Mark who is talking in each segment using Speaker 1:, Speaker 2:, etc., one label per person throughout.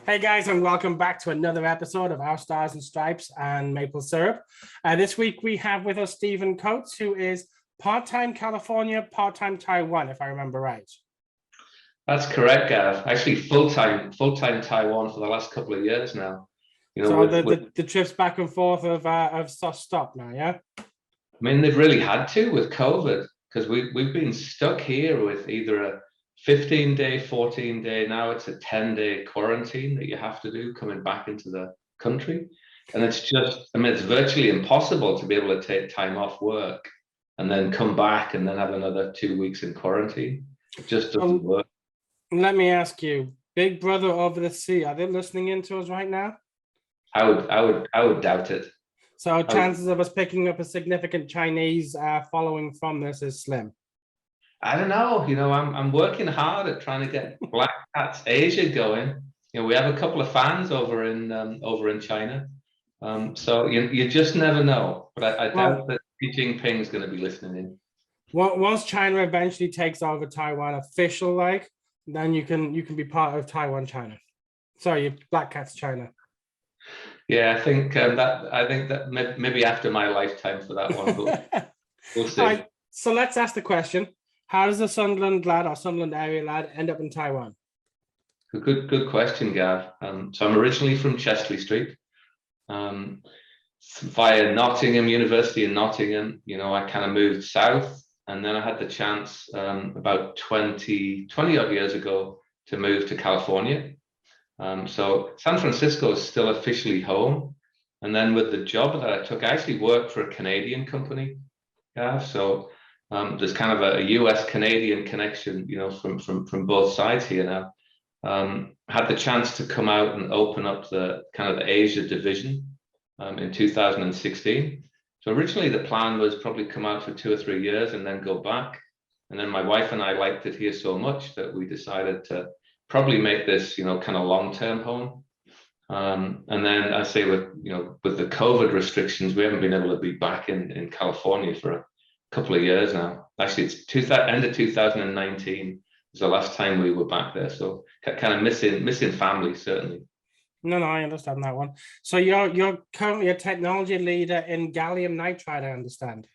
Speaker 1: Hey guys, and welcome back to another episode of Our Stars and Stripes and Maple Syrup. This week we have with us Stephen Coates, who is part-time California, part-time Taiwan, if I remember right.
Speaker 2: That's correct, Gav. Actually, full-time Taiwan for the last couple of years now.
Speaker 1: So the trips back and forth have stopped now, yeah?
Speaker 2: I mean, they've really had to with COVID because we've been stuck here with either a 15-day, 14-day, now it's a 10-day quarantine that you have to do coming back into the country. And it's just, I mean, it's virtually impossible to be able to take time off work and then come back and then have another 2 weeks in quarantine. It just doesn't work.
Speaker 1: Let me ask you, Big Brother over the sea, are they listening in to us right now?
Speaker 2: I would doubt it.
Speaker 1: So chances of us picking up a significant Chinese following from this is slim.
Speaker 2: I don't know. I'm working hard at trying to get Black Cats Asia going. We have a couple of fans over in China. So you just never know. But I doubt that Xi Jinping is going to be listening in.
Speaker 1: Once China eventually takes over Taiwan official, then you can be part of Taiwan, China. Sorry, Black Cats China.
Speaker 2: Yeah, I think that maybe after my lifetime for that one, but we'll see.
Speaker 1: All right, so let's ask the question. How does the Sunderland lad or Sunderland area lad end up in Taiwan?
Speaker 2: Good question, Gav. So I'm originally from Chesley Street. Via Nottingham University in Nottingham, I kind of moved south, and then I had the chance about 20 odd years ago to move to California. So San Francisco is still officially home. And then with the job that I took, I actually worked for a Canadian company. Yeah, so there's kind of a US-Canadian connection, from both sides here now. Had the chance to come out and open up the kind of the Asia division in 2016. So originally the plan was probably come out for 2 or 3 years and then go back. And then my wife and I liked it here so much that we decided to probably make this, kind of long-term home. And then I say with the COVID restrictions, we haven't been able to be back in California for a couple of years now. Actually, it's end of 2019 was the last time we were back there. So kind of missing family, certainly.
Speaker 1: No, I understand that one. So you're currently a technology leader in gallium nitride, I understand.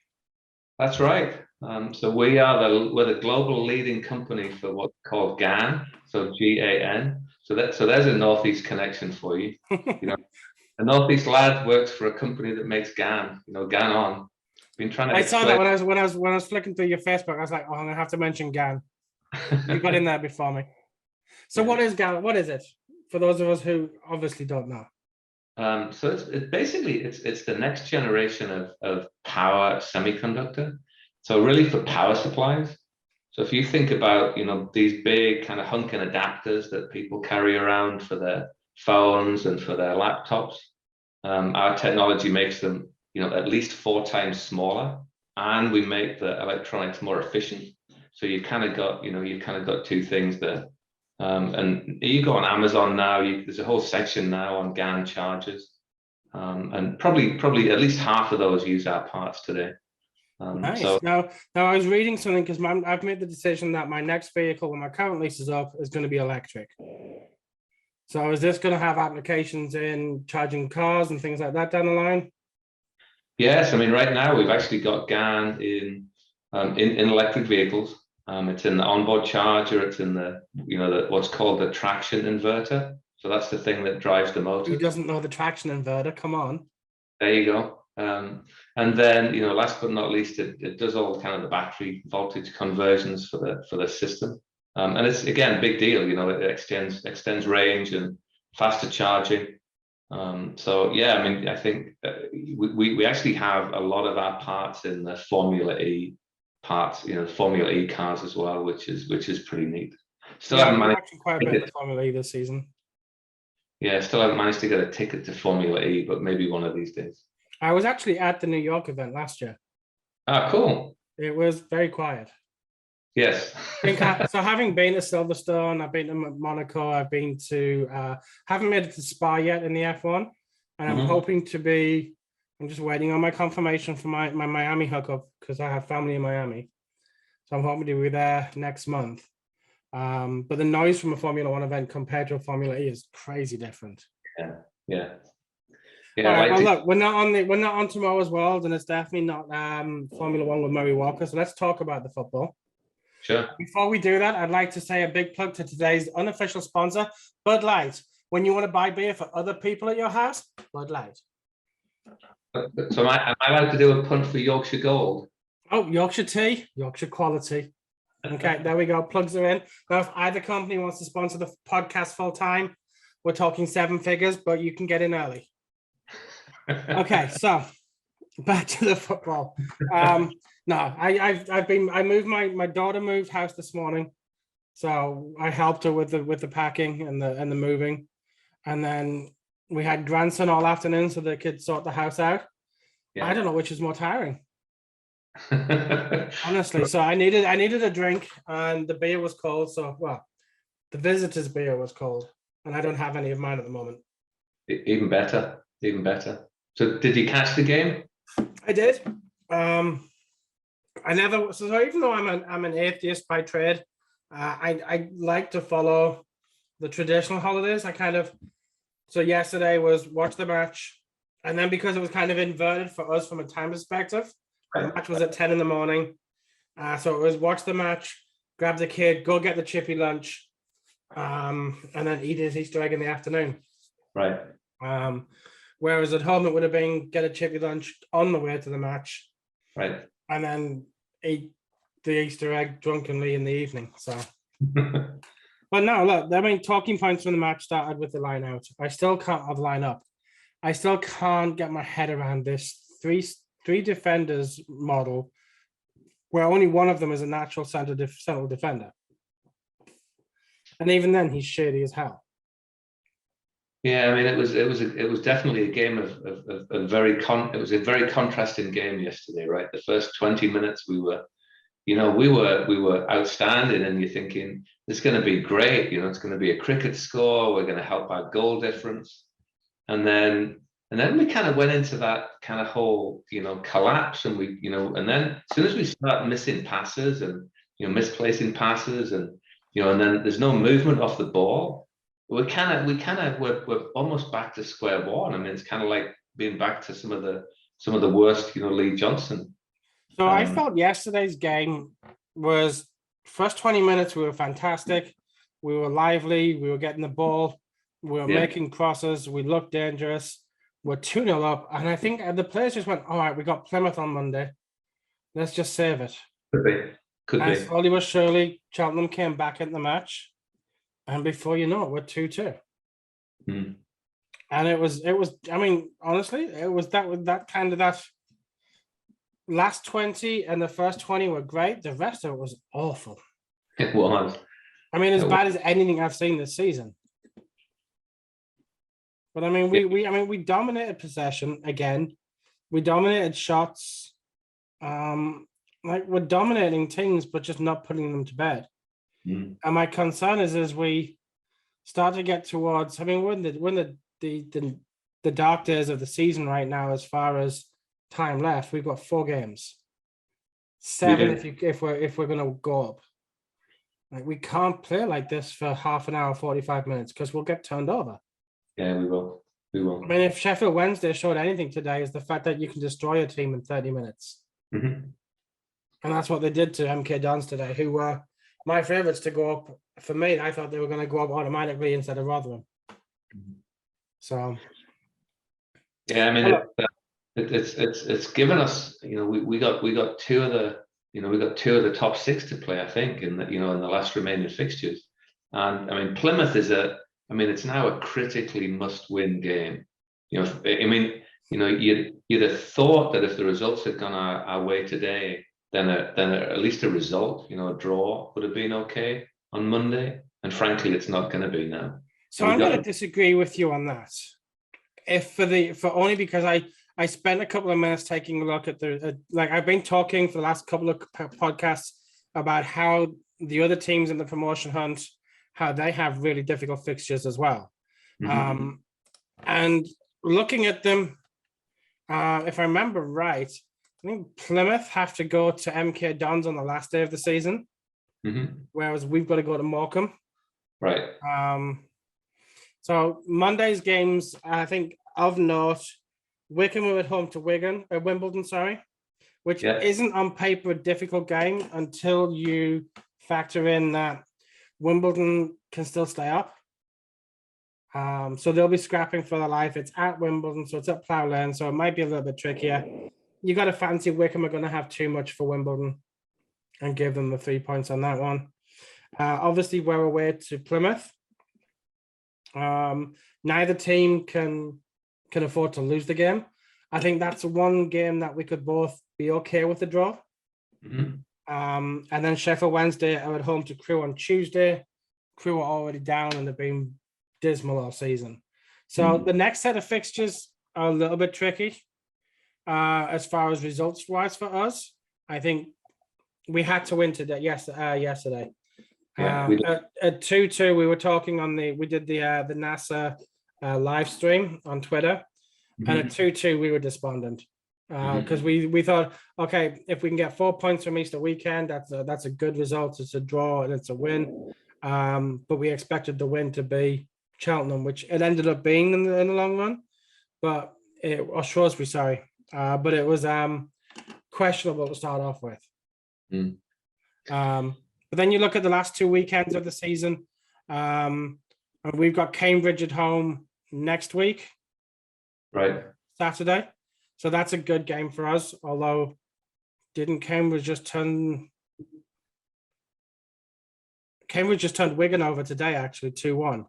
Speaker 2: That's right. So we're the global leading company for what's called GaN, so GAN. So there's a Northeast connection for you. A Northeast lad works for a company that makes GaN. GaN on. Been trying to.
Speaker 1: I saw that when I was flicking through your Facebook. I was like, oh, I'm gonna have to mention GaN. You got in there before me. So yeah. What is GaN? What is it for those of us who obviously don't know?
Speaker 2: So it's basically the next generation of power semiconductor. So really for power supplies. So if you think about these big kind of hunking adapters that people carry around for their phones and for their laptops, our technology makes them at least 4 times smaller, and we make the electronics more efficient. So you kind of got 2 things there. And you go on Amazon now, there's a whole section now on GaN chargers. And probably at least half of those use our parts today.
Speaker 1: Nice. So, now I was reading something because I've made the decision that my next vehicle, when my current lease is up, is going to be electric. So is this going to have applications in charging cars and things like that down the line?
Speaker 2: Yes, I mean right now we've actually got GaN in electric vehicles. It's in the onboard charger. It's in the what's called the traction inverter. So that's the thing that drives the motor.
Speaker 1: Who doesn't know the traction inverter? Come on.
Speaker 2: There you go. And then last but not least, it does all kind of the battery voltage conversions for the system. And it's again a big deal. It extends range and faster charging. So yeah, I mean I think we actually have a lot of our parts in the Formula E parts, Formula E cars as well, which is pretty neat. Still haven't managed
Speaker 1: quite a bit of Formula E this season.
Speaker 2: Yeah, still haven't managed to get a ticket to Formula E, but maybe one of these days.
Speaker 1: I was actually at the New York event last year.
Speaker 2: Ah, cool.
Speaker 1: It was very quiet.
Speaker 2: Yes.
Speaker 1: So having been to Silverstone, I've been to Monaco, I've been to, haven't made it to Spa yet in the F1, and I'm hoping to be. I'm just waiting on my confirmation for my Miami hookup because I have family in Miami. So I'm hoping to be there next month. But the noise from a Formula One event compared to a Formula E is crazy different.
Speaker 2: Yeah.
Speaker 1: All right, well, look, we're not on tomorrow's world, and it's definitely not Formula One with Murray Walker. So let's talk about the football.
Speaker 2: Sure.
Speaker 1: Before we do that, I'd like to say a big plug to today's unofficial sponsor, Bud Light. When you want to buy beer for other people at your house, Bud Light.
Speaker 2: So am I allowed to do a punt for Yorkshire Gold?
Speaker 1: Oh, Yorkshire tea, Yorkshire quality. Okay, there we go. Plugs are in. Now, if either company wants to sponsor the podcast full time, we're talking 7 figures, but you can get in early. Okay, so back to the football. No, I moved my daughter moved house this morning, so I helped her with the packing and the moving, and then we had grandson all afternoon so they could sort the house out. Yeah. I don't know which is more tiring. Honestly, so I needed a drink, and the beer was cold. So, well, the visitors' beer was cold, and I don't have any of mine at the moment.
Speaker 2: Even better. So, did you catch the game?
Speaker 1: I did. I never. So even though I'm an atheist by trade, I like to follow the traditional holidays. So yesterday was watch the match, and then because it was kind of inverted for us from a time perspective. The match was at 10 in the morning. So it was watch the match, grab the kid, go get the chippy lunch, and then eat his Easter egg in the afternoon.
Speaker 2: Right.
Speaker 1: Whereas at home, it would have been get a chippy lunch on the way to the match.
Speaker 2: Right.
Speaker 1: And then eat the Easter egg drunkenly in the evening. So, but no, look, I mean, talking points from the match started with the line out. I still can't have line up. I still can't get my head around this three defenders model where only one of them is a natural central defender. And even then he's shady as hell.
Speaker 2: Yeah, I mean it was definitely a game of a very contrasting game yesterday, right? The first 20 minutes we were outstanding, and you're thinking it's going to be great, it's going to be a cricket score, we're going to help our goal difference. And then we kind of went into that kind of whole, collapse, and and then as soon as we start missing passes and, misplacing passes and, and then there's no movement off the ball, we're almost back to square one. I mean, it's kind of like being back to some of the worst, Lee Johnson.
Speaker 1: So I felt yesterday's game was first 20 minutes, we were fantastic. We were lively. We were getting the ball. We were making crosses. We looked dangerous. We're 2-0 up, and I think the players just went, all right, we got Plymouth on Monday. Let's just save it.
Speaker 2: Could be.
Speaker 1: Slowly but surely, Cheltenham came back in the match, and before you know it, we're 2-2.
Speaker 2: Mm.
Speaker 1: And it was. I mean, honestly, it was that last 20 and the first 20 were great. The rest of it was awful.
Speaker 2: It was.
Speaker 1: I mean, as bad as anything I've seen this season. But I mean, we dominated possession again. We dominated shots. We're dominating teams, but just not putting them to bed.
Speaker 2: Mm.
Speaker 1: And my concern is as we start to get towards. I mean, we're in the dark days of the season right now. As far as time left, we've got 4 games, 7 if we're going to go up. Like, we can't play like this for half an hour, 45 minutes, because we'll get turned over.
Speaker 2: Yeah, we will. I
Speaker 1: mean, if Sheffield Wednesday showed anything today, is the fact that you can destroy a team in 30 minutes.
Speaker 2: Mm-hmm.
Speaker 1: And that's what they did to MK Dons today, who were my favourites to go up. For me, I thought they were going to go up automatically instead of Rotherham.
Speaker 2: Mm-hmm.
Speaker 1: So,
Speaker 2: yeah, I mean, it's given us, we got 2 of the top 6 to play, I think, in the last remaining fixtures. And I mean, Plymouth it's now a critically must-win game. You'd have thought that if the results had gone our way today, then at least a result, a draw would have been okay on Monday. And frankly, it's not going to be now.
Speaker 1: So I'm going to disagree with you on that. Only because I spent a couple of minutes taking a look at I've been talking for the last couple of podcasts about how the other teams in the promotion hunt, how they have really difficult fixtures as well. Mm-hmm. And looking at them, if I remember right, I think Plymouth have to go to MK Dons on the last day of the season. whereas we've got to go to Morecambe.
Speaker 2: Right.
Speaker 1: So Monday's games, I think of note, Wycombe are at home to Wimbledon, which isn't on paper a difficult game until you factor in that Wimbledon can still stay up. So they'll be scrapping for their life. It's at Wimbledon, so it's at Plough Lane, so it might be a little bit trickier. You got to fancy Wycombe are going to have too much for Wimbledon and give them the 3 points on that one. Obviously, we're away to Plymouth. Neither team can afford to lose the game. I think that's one game that we could both be okay with the draw. And then Sheffield Wednesday are at home to Crewe on Tuesday. Crewe are already down and they've been dismal all season. So the next set of fixtures are a little bit tricky as far as results wise for us. I think we had to win today. Yesterday.
Speaker 2: Yeah,
Speaker 1: at 2-2, we were talking we did the NASA live stream on Twitter, and at 2-2 we were despondent because we thought, okay, if we can get 4 points from Easter weekend, that's a good result. It's a draw and it's a win. But we expected the win to be Cheltenham, which it ended up being in the long run. But Shrewsbury, sorry. But it was questionable to start off with. But then you look at the last 2 weekends of the season. And we've got Cambridge at home next week.
Speaker 2: Right.
Speaker 1: Saturday. So that's a good game for us. Although, didn't Cambridge just turn Wigan over today, actually, 2-1.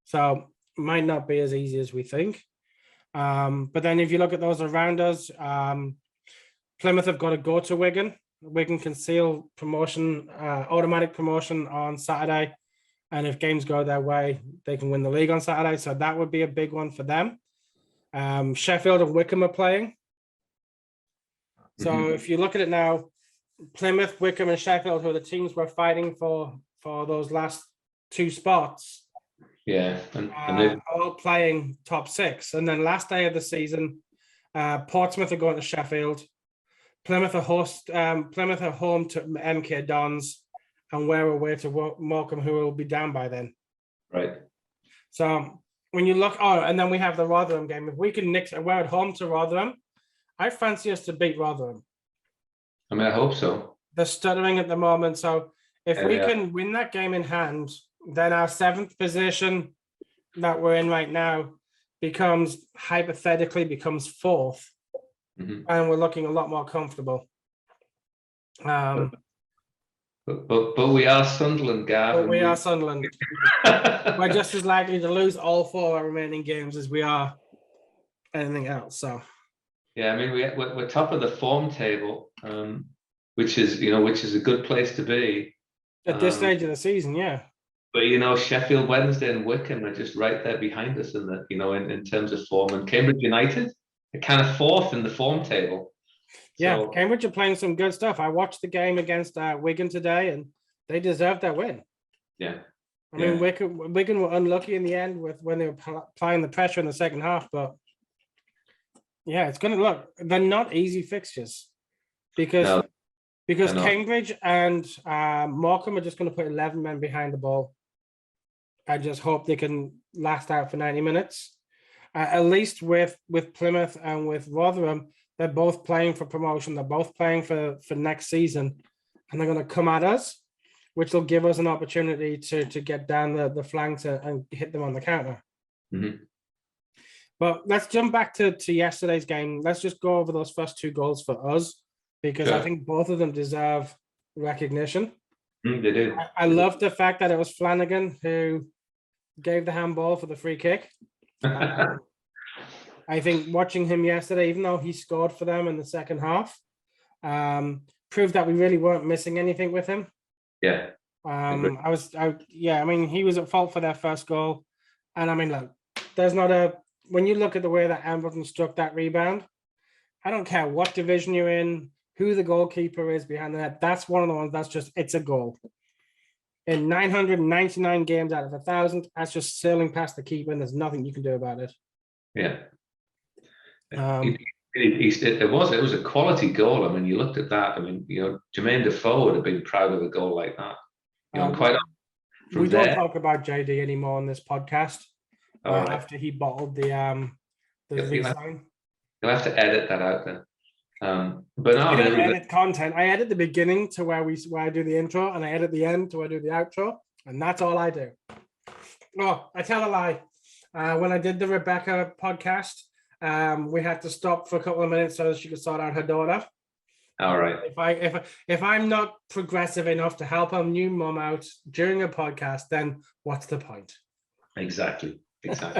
Speaker 1: So might not be as easy as we think. But then if you look at those around us, Plymouth have got to go to Wigan. Wigan can seal promotion, automatic promotion on Saturday. And if games go their way, they can win the league on Saturday. So that would be a big one for them. Sheffield and Wycombe are playing. So if you look at it now, Plymouth, Wycombe, and Sheffield, who are the teams we're fighting for those last 2 spots.
Speaker 2: Yeah. And they're
Speaker 1: all playing top 6. And then last day of the season, Portsmouth are going to Sheffield. Plymouth are home to MK Dons, and we're away to Morecambe, who will be down by then.
Speaker 2: Right.
Speaker 1: So when you look, and then we have the Rotherham game. If we can we're at home to Rotherham, I fancy us to beat Rotherham.
Speaker 2: I mean, I hope so.
Speaker 1: They're stuttering at the moment. So if we can win that game in hand, then our 7th position that we're in right now hypothetically becomes 4th. And we're looking a lot more comfortable.
Speaker 2: But we are Sunderland, Gav.
Speaker 1: We are Sunderland. We're just as likely to lose all 4 our remaining games as we are anything else. So
Speaker 2: yeah, I mean we're top of the form table, which is a good place to be
Speaker 1: at this stage of the season. Yeah.
Speaker 2: But Sheffield Wednesday and Wycombe are just right there behind us in the in terms of form, and Cambridge United are kind of 4th in the form table.
Speaker 1: Yeah, Cambridge are playing some good stuff. I watched the game against Wigan today, and they deserved that win.
Speaker 2: Yeah.
Speaker 1: I mean, Wigan were unlucky in the end when they were applying the pressure in the second half, but yeah, it's going to look. They're not easy fixtures because Cambridge and Morecambe are just going to put 11 men behind the ball. I just hope they can last out for 90 minutes. At least with Plymouth and with Rotherham, they're both playing for promotion. They're both playing for next season, and they're going to come at us, which will give us an opportunity to get down the flanks and hit them on the counter. But let's jump back to yesterday's game. Let's just go over those first 2 goals for us, because I think both of them deserve recognition.
Speaker 2: They do.
Speaker 1: I love the fact that it was Flanagan who gave the handball for the free kick. I think watching him yesterday, even though he scored for them in the second half, proved that we really weren't missing anything with him.
Speaker 2: Yeah.
Speaker 1: I mean, he was at fault for their first goal. And I mean, look, when you look at the way that Amberton struck that rebound, I don't care what division you're in, who the goalkeeper is behind the net. That's one of the ones it's a goal. In 999 games out of 1,000, that's just sailing past the keeper, and there's nothing you can do about it.
Speaker 2: Yeah. It was a quality goal. I mean, you looked at that. I mean, Jermaine Defoe would have been proud of a goal like that. Quite from
Speaker 1: we don't
Speaker 2: there.
Speaker 1: talk about JD anymore on this podcast.
Speaker 2: All right.
Speaker 1: After he bottled the resign.
Speaker 2: You'll have to edit that out then. But no,
Speaker 1: I don't edit content. I edit the beginning to where I do the intro, and I edit the end to where I do the outro, and that's all I do. Oh, I tell a lie. When I did the Rebecca podcast, we had to stop for a couple of minutes so she could sort out her daughter.
Speaker 2: All right.
Speaker 1: If I'm not progressive enough to help a new mum out during a podcast, then what's the point?
Speaker 2: Exactly.
Speaker 1: So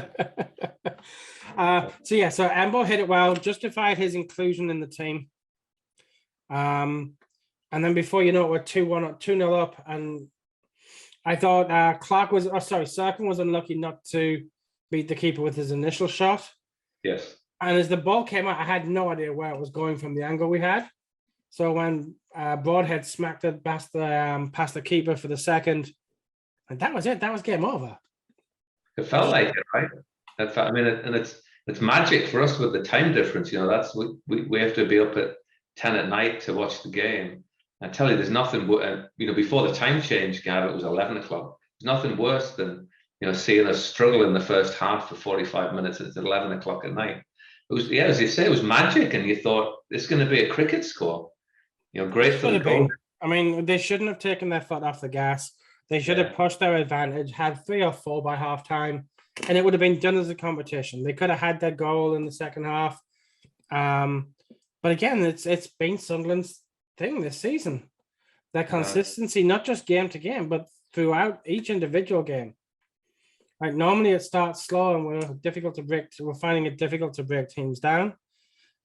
Speaker 1: Embo hit it well, justified his inclusion in the team. And then before you know it, we're 2-0 up, and I thought Serkin was unlucky not to beat the keeper with his initial shot.
Speaker 2: Yes.
Speaker 1: And as the ball came out, I had no idea where it was going from the angle we had. So when Broadhead smacked it past the keeper for the second, and that was it. That was game over.
Speaker 2: It felt like it, right? I mean, and it's magic for us with the time difference. That's we have to be up at 10 at night to watch the game. I tell you, there's nothing. Before the time change, Gav, it was 11 o'clock. There's nothing worse than seeing us struggle in the first half for 45 minutes. It's 11 o'clock at night. It was, as you say, it was magic, and you thought it's going to be a cricket score. Great for the goal.
Speaker 1: I mean, they shouldn't have taken their foot off the gas. They should have pushed their advantage, had 3 or 4 by half time, and it would have been done as a competition. They could have had their goal in the second half. But again, it's been Sunderland's thing this season. Their consistency, not just game to game, but throughout each individual game. Like normally it starts slow and we're finding it difficult to break teams down.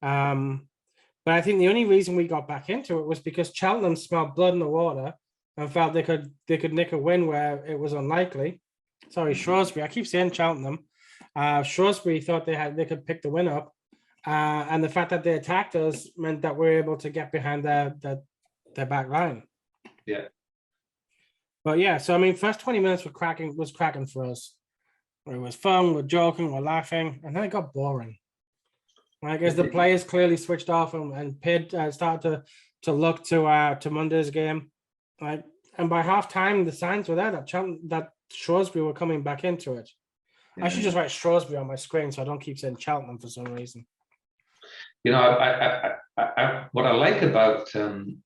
Speaker 1: But I think the only reason we got back into it was because Cheltenham smelled blood in the water and felt they could nick a win where it was unlikely. Sorry, Shrewsbury. I keep saying Cheltenham. Shrewsbury thought they could pick the win up, and the fact that they attacked us meant that we were able to get behind their back line.
Speaker 2: Yeah.
Speaker 1: But yeah, so I mean, first 20 minutes was cracking for us. It was fun. We're joking. We're laughing, and then it got boring. Like as the players clearly switched off and started to look to Monday's game. Like, and by half time, the signs were there that Shrewsbury were coming back into it. Yeah. I should just write Shrewsbury on my screen so I don't keep saying Cheltenham for some reason.
Speaker 2: I what I like about the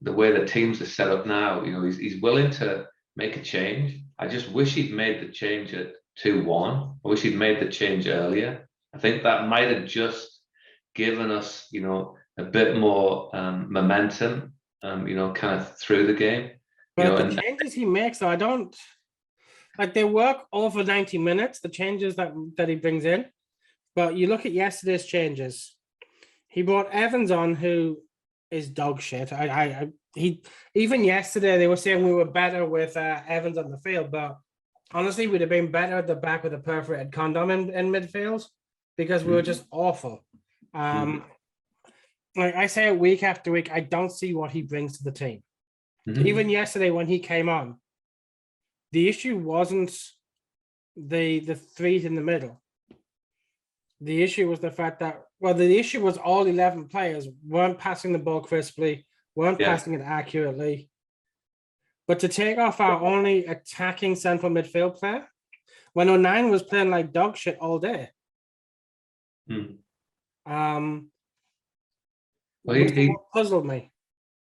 Speaker 2: way the teams are set up now. He's willing to make a change. I just wish he'd made the change at 2-1. I wish he'd made the change earlier. I think that might have just given us, a bit more momentum, kind of through the game.
Speaker 1: But the changes he makes, though, I don't like. They work over 90 minutes. The changes that he brings in, but you look at yesterday's changes. He brought Evans on, who is dog shit. Even yesterday they were saying we were better with Evans on the field, but honestly, we'd have been better at the back with a perforated condom in midfield because we were just awful. Like I say it week after week, I don't see what he brings to the team. Even yesterday when he came on, the issue wasn't the three in the middle. The issue was the fact that, the issue was all 11 players weren't passing the ball crisply, weren't passing it accurately. But to take off our only attacking central midfield player, when O'Nien was playing like dog shit all day. He puzzled me.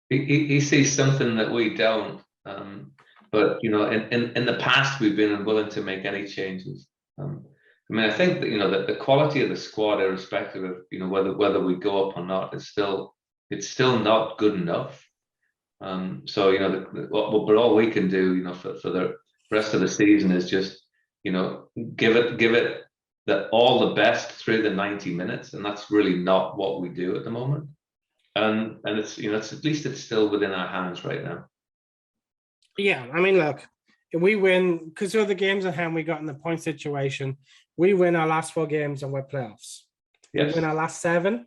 Speaker 2: He sees something that we don't. But in the past we've been unwilling to make any changes. I think that the quality of the squad, irrespective of whether we go up or not, it's still not good enough. But all we can do, for the rest of the season is just give it all the best through the 90 minutes, and that's really not what we do at the moment. And it's it's at least it's still within our hands right now.
Speaker 1: Yeah, I mean, look, if we win because of the games at hand we got in the point situation. We win our last 4 games and we're playoffs. Yes. We win our last 7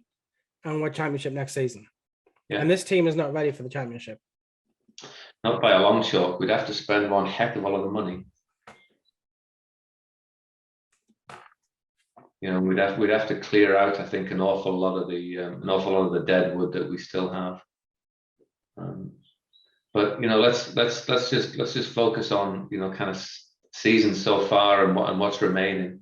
Speaker 1: and we're championship next season. Yeah. And this team is not ready for the championship.
Speaker 2: Not by a long shot. We'd have to spend one heck of a lot of money. we'd have to clear out, I think, an awful lot of the dead wood that we still have. But let's just focus on kind of season so far and what's remaining.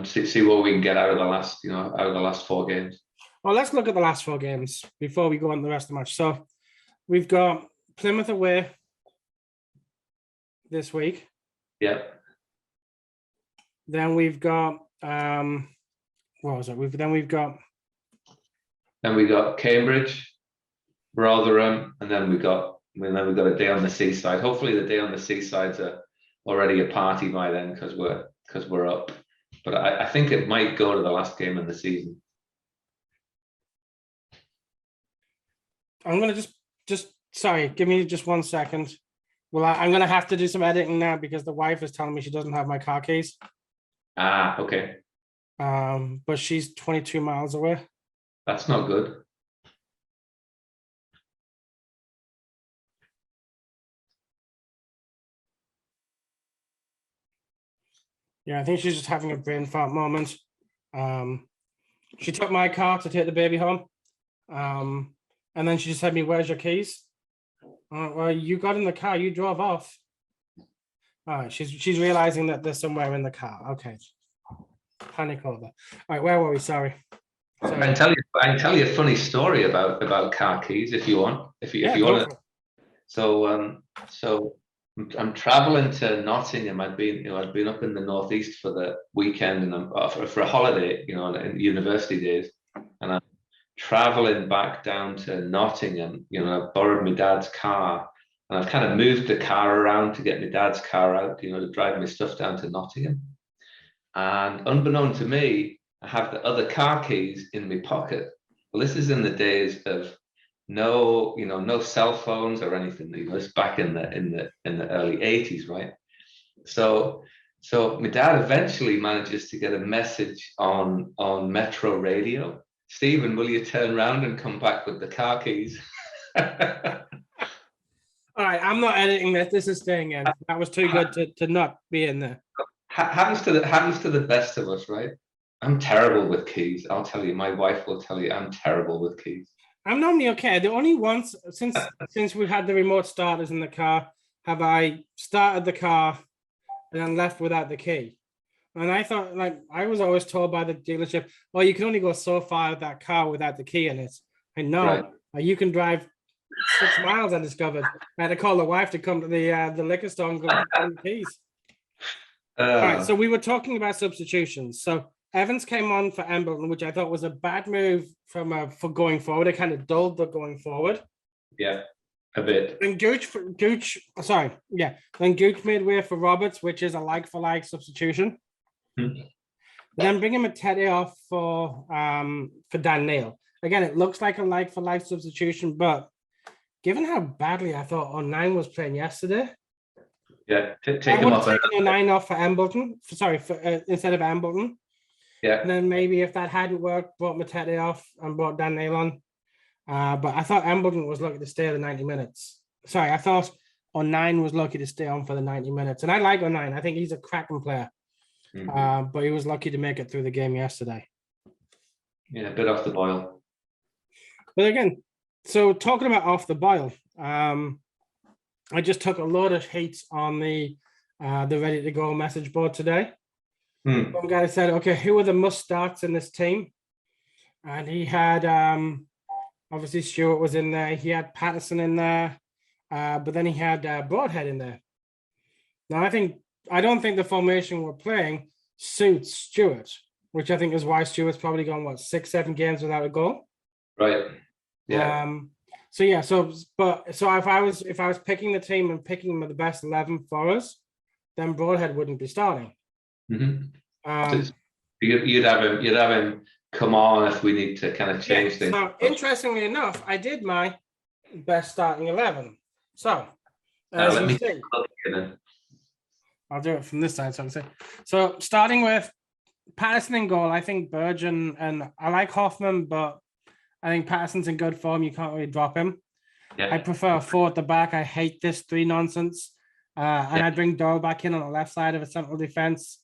Speaker 2: See what we can get out of the last 4 games.
Speaker 1: Well, let's look at the last 4 games before we go on the rest of the match. So we've got Plymouth away this week.
Speaker 2: Yeah.
Speaker 1: Then we've got what was it? Then we got
Speaker 2: Cambridge, Rotherham, and then we got a day on the seaside. Hopefully, the day on the seaside's already a party by then because we're up. But I think it might go to the last game of the season.
Speaker 1: I'm gonna just sorry, give me just 1 second. Well, I'm gonna have to do some editing now because the wife is telling me she doesn't have my car keys.
Speaker 2: Ah, okay.
Speaker 1: But she's 22 miles away.
Speaker 2: That's not good.
Speaker 1: Yeah, I think she's just having a brain fart moment. She took my car to take the baby home. And then she just said me, "Where's your keys?" Well, you got in the car, you drove off. All right, she's realizing that they're somewhere in the car. Okay. Panic over. All right, where were we? Sorry.
Speaker 2: I can tell you a funny story about car keys if you want. If you want to. So I'm traveling to Nottingham. I'd been up in the northeast for the weekend and for a holiday, in university days, and I'm traveling back down to Nottingham. I borrowed my dad's car, and I've kind of moved the car around to get my dad's car out, to drive my stuff down to Nottingham. And unbeknown to me, I have the other car keys in my pocket. Well, this is in the days of no cell phones or anything. It's back in the early 80s, right? So my dad eventually manages to get a message on Metro Radio. "Stephen, will you turn around and come back with the car keys?"
Speaker 1: All right, I'm not editing this. This is staying in. That was too good to not be in there.
Speaker 2: Happens to the best of us, right? I'm terrible with keys. I'll tell you. My wife will tell you I'm terrible with keys.
Speaker 1: I'm normally okay. The only once since we've had the remote starters in the car have I started the car and then left without the key. And I thought, I was always told by the dealership, "Oh, you can only go so far with that car without the key in it." And no,
Speaker 2: right.
Speaker 1: You can drive 6 miles. I discovered. I had to call the wife to come to the liquor store and go get the keys. All right, so we were talking about substitutions. So Evans came on for Embleton, which I thought was a bad move for going forward. It kind of dulled the going forward.
Speaker 2: Yeah, a bit.
Speaker 1: And Gooch made way for Roberts, which is a like-for-like substitution. Then bringing Matete off for Dan Neil. Again, it looks like a like-for-like substitution, but given how badly I thought O'Nien was playing yesterday,
Speaker 2: yeah, take
Speaker 1: I
Speaker 2: him
Speaker 1: would
Speaker 2: off.
Speaker 1: have taken O'Nien off for Embleton. Instead of Embleton.
Speaker 2: Yeah.
Speaker 1: And then maybe if that hadn't worked, brought Matete off and brought Dan Neil on. But I thought Embleton was lucky to stay the 90 minutes. Sorry, I thought O'Nien was lucky to stay on for the 90 minutes. And I like O'Nien. I think he's a cracking player.
Speaker 2: Mm-hmm.
Speaker 1: But he was lucky to make it through the game yesterday.
Speaker 2: Yeah, a bit off the boil.
Speaker 1: But again, so talking about off the boil, I just took a load of heat on the ready to go message board today. One guy said, "Okay, who are the must starts in this team?" And he had obviously Stewart was in there. He had Patterson in there, but then he had Broadhead in there. Now I don't think the formation we're playing suits Stewart, which I think is why Stewart's probably gone 6-7 games without a goal.
Speaker 2: Right. Yeah.
Speaker 1: So if I was picking the team and picking the best 11 for us, then Broadhead wouldn't be starting.
Speaker 2: Mm-hmm. You'd have him come on if we need to kind of change things.
Speaker 1: So interestingly enough, I did my best starting 11. So as you see, I'll do it from this side. So starting with Patterson in goal, I think Burge and I like Hoffman, but I think Patterson's in good form. You can't really drop him. Yeah. I prefer a 4 at the back. I hate this 3 nonsense. And I'd bring Doyle back in on the left side of a central defense.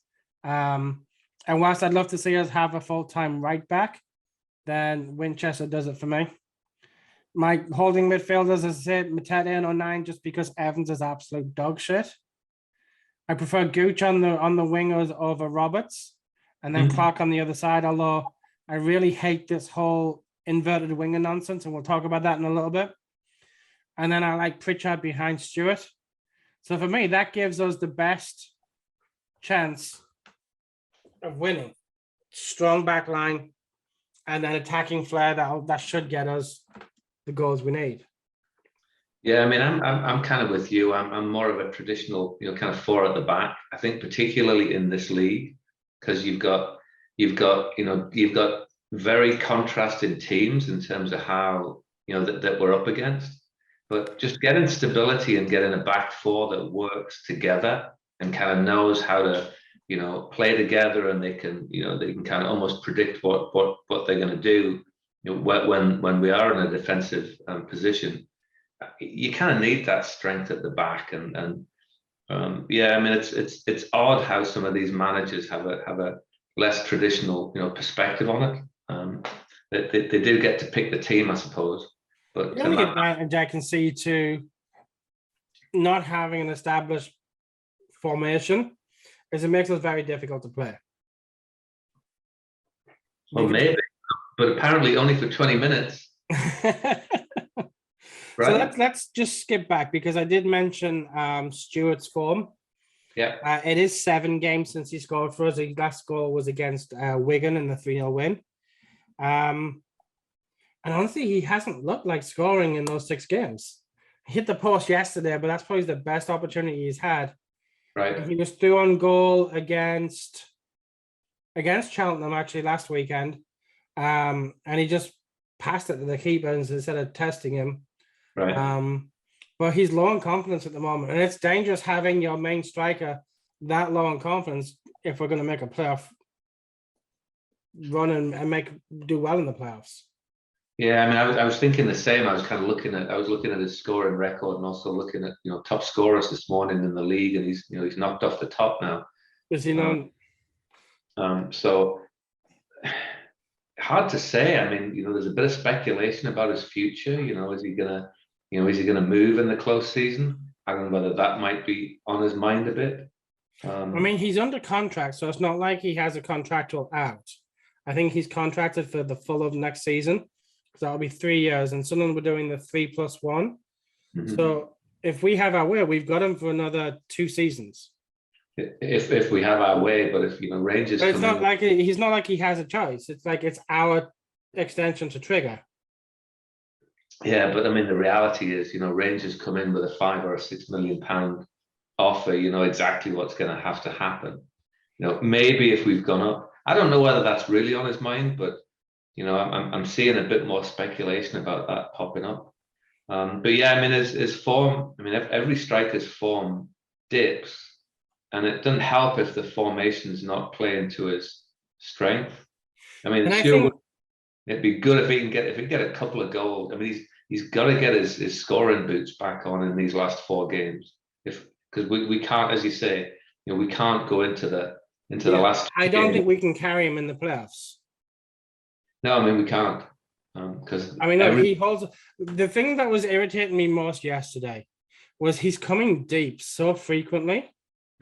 Speaker 1: And whilst I'd love to see us have a full-time right back, then Winchester does it for me. My holding midfielders, as I said, Mateta in 09, just because Evans is absolute dog shit. I prefer Gooch on the wingers over Roberts, and then Clark on the other side. Although I really hate this whole inverted winger nonsense, and we'll talk about that in a little bit. And then I like Pritchard behind Stewart. So for me, that gives us the best chance of winning. Strong back line and an attacking flair that should get us the goals we need.
Speaker 2: Yeah, I mean, I'm kind of with you. I'm more of a traditional, kind of four at the back. I think particularly in this league, because you've got very contrasted teams in terms of how that we're up against. But just getting stability and getting a back four that works together and kind of knows how to play together, and they can kind of almost predict what they're going to do when we are in a defensive position. You kind of need that strength at the back, and yeah, I mean, it's odd how some of these managers have a less traditional perspective on it. They do get to pick the team, I suppose. But
Speaker 1: the only advantage I can see to not having an established formation is it makes us very difficult to play.
Speaker 2: Well, maybe, but apparently only for 20 minutes.
Speaker 1: Right. So let's just skip back, because I did mention Stewart's form.
Speaker 2: Yeah.
Speaker 1: It is 7 games since he scored for us. His last goal was against Wigan in the 3-0 win. And honestly, he hasn't looked like scoring in those 6 games. He hit the post yesterday, but that's probably the best opportunity he's had.
Speaker 2: Right.
Speaker 1: He was through on goal against Cheltenham actually last weekend. And he just passed it to the keeper instead of testing him.
Speaker 2: Right.
Speaker 1: But he's low on confidence at the moment, and it's dangerous having your main striker that low on confidence if we're going to make a playoff run and do well in the playoffs.
Speaker 2: Yeah, I mean, I was thinking the same. I was looking at his scoring record, and also looking at top scorers this morning in the league, and he's knocked off the top now.
Speaker 1: Is he known?
Speaker 2: So hard to say. I mean, there's a bit of speculation about his future. Is he gonna move in the close season? I don't know whether that might be on his mind a bit.
Speaker 1: I mean, he's under contract, so it's not like he has a contractual out. I think he's contracted for the full of next season. So that'll be 3 years, and Sunderland were doing the 3+1. Mm-hmm. So if we have our way, we've got him for another 2 seasons.
Speaker 2: If we have our way, but if Rangers,
Speaker 1: but it's not like he's not like he has a choice. It's like it's our extension to trigger.
Speaker 2: Yeah, but I mean, the reality is, Rangers come in with a £5 or £6 million offer. Exactly what's going to have to happen. Maybe if we've gone up, I don't know whether that's really on his mind, but I'm seeing a bit more speculation about that popping up. But yeah, I mean, his form. I mean, every striker's form dips, and it doesn't help if the formation's not playing to his strength. I mean, it'd be good if he can get a couple of goals. I mean, he's got to get his scoring boots back on in these last 4 games. Because we can't, as you say, we can't go into the last.
Speaker 1: I don't think we can carry him in the playoffs.
Speaker 2: No, I mean, we can't. Because
Speaker 1: he holds. The thing that was irritating me most yesterday was he's coming deep so frequently.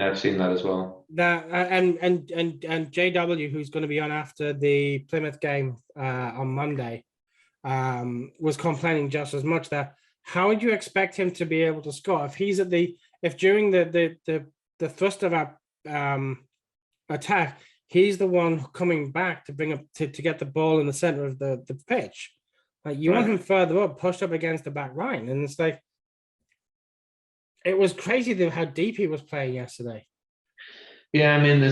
Speaker 2: I've seen that as well.
Speaker 1: That and JW, who's going to be on after the Plymouth game on Monday, was complaining just as much that how would you expect him to be able to score if during the thrust of our attack, he's the one coming back to bring up to get the ball in the center of the pitch. Like you want him further up, pushed up against the back line, and it's like it was crazy how deep he was playing yesterday.
Speaker 2: Yeah, I mean,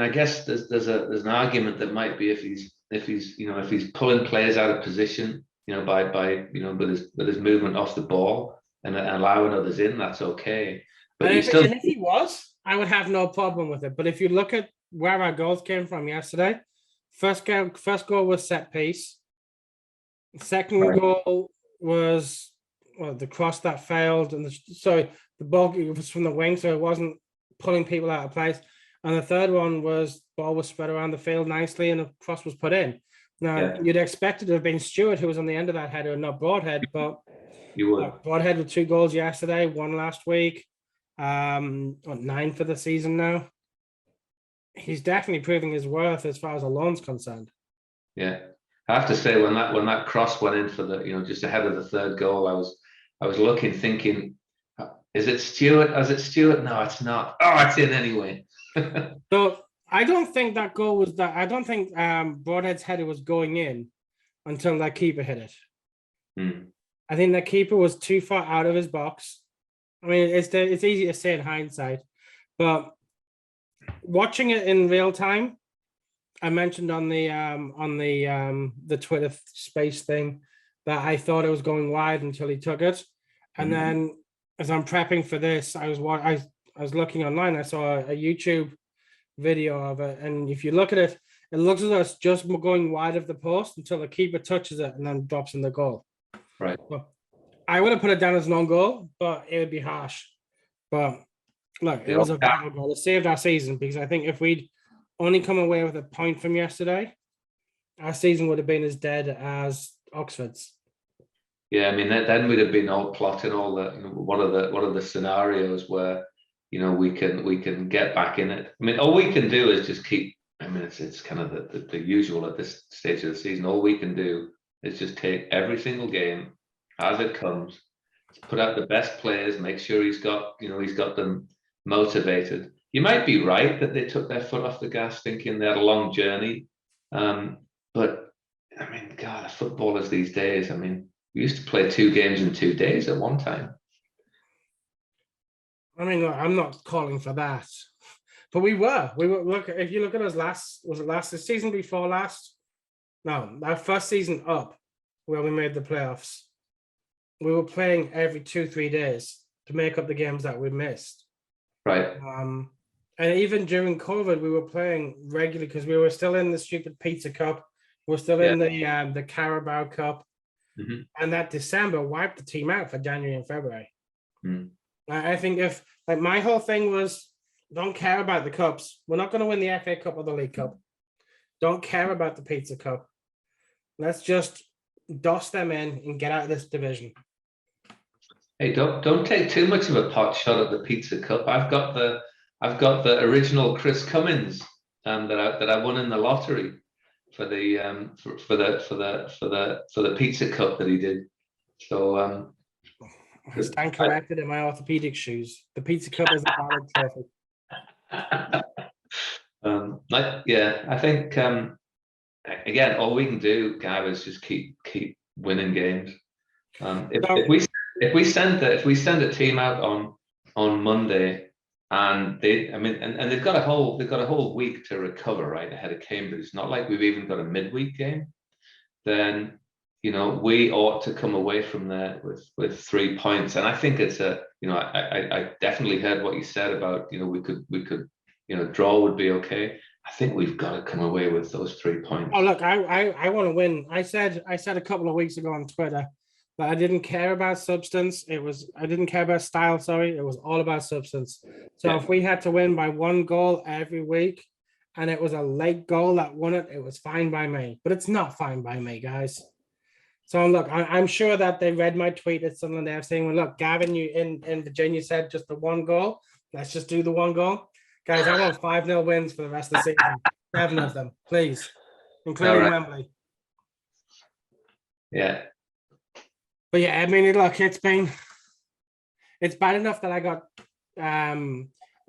Speaker 2: I guess there's an argument that might be if he's pulling players out of position, by with his movement off the ball and allowing others in, that's okay. But
Speaker 1: if he was, I would have no problem with it. But if you look at where our goals came from yesterday, first goal was set piece. Second goal was the cross that failed, and the ball was from the wing, so it wasn't pulling people out of place. And the third one was ball was spread around the field nicely and a cross was put in. Now, you'd expect it to have been Stewart who was on the end of that header and not Broadhead, but
Speaker 2: You would.
Speaker 1: Broadhead with 2 goals yesterday, 1 last week, 9 for the season now. He's definitely proving his worth as far as a loan's concerned.
Speaker 2: Yeah, I have to say when that cross went in for the, just ahead of the third goal, I was looking, thinking, is it Stewart? Is it Stewart? No, it's not. Oh, it's in anyway.
Speaker 1: So I don't think that goal was that. I don't think Broadhead's header was going in until that keeper hit it. I think that keeper was too far out of his box. I mean, it's easy to say in hindsight, but watching it in real time, I mentioned on the Twitter space thing that I thought it was going wide until he took it, and then as I'm prepping for this, I was looking online. I saw a YouTube video of it, and if you look at it, it looks as though it's just going wide of the post until the keeper touches it and then drops in the goal.
Speaker 2: Right.
Speaker 1: So I would have put it down as non-goal, but it would be harsh. But look, it was a vital goal. It saved our season because I think if we'd only come away with a point from yesterday, our season would have been as dead as Oxford's.
Speaker 2: Yeah, I mean, then we'd have been all plotting all the what are the scenarios where we can get back in it. I mean, all we can do is just keep. I mean, it's kind of the usual at this stage of the season. All we can do is just take every single game as it comes, put out the best players, make sure he's got them motivated. You might be right that they took their foot off the gas, thinking they had a long journey. But I mean, God, footballers these days. I mean, we used to play 2 games in 2 days at one time.
Speaker 1: I mean, look, I'm not calling for that, but we were. Look, if you look at us the season before last? No, our first season up where we made the playoffs. We were playing every 2-3 days to make up the games that we missed.
Speaker 2: Right.
Speaker 1: And even during COVID, we were playing regularly because we were still in the stupid Pizza Cup. We're still in the Carabao Cup. And that December wiped the team out for January and February. I think if my whole thing was don't care about the cups. We're not going to win the FA Cup or the League Cup. Don't care about the Pizza Cup. Let's just dust them in and get out of this division.
Speaker 2: Hey, don't take too much of a pot shot at the Pizza Cup. I've got the original Chris Cummins that I won in the lottery for the Pizza Cup that he did. So
Speaker 1: I stand corrected in my orthopedic shoes. The Pizza Cup is a valid trophy.
Speaker 2: I think again, all we can do, Gav, is just keep winning games. If we send a team out on Monday and they've got a whole week to recover right ahead of Cambridge. It's not like we've even got a midweek game. Then we ought to come away from there with 3 points. And I think it's I definitely heard what you said about we could draw would be okay. I think we've got to come away with those 3 points.
Speaker 1: Oh look, I want to win. I said a couple of weeks ago on Twitter that I didn't care about substance. I didn't care about style. Sorry, it was all about substance. So if we had to win by 1 goal every week, and it was a late goal that won it, it was fine by me. But it's not fine by me, guys. So look, I'm sure that they read my tweet at Sunderland FC saying, well, look, Gavin, you in Virginia said just the 1 goal. Let's just do the 1 goal. Guys, I want 5-0 wins for the rest of the season. 7 of them, please, including Wembley.
Speaker 2: Yeah.
Speaker 1: But yeah, I mean, look, it's bad enough that I got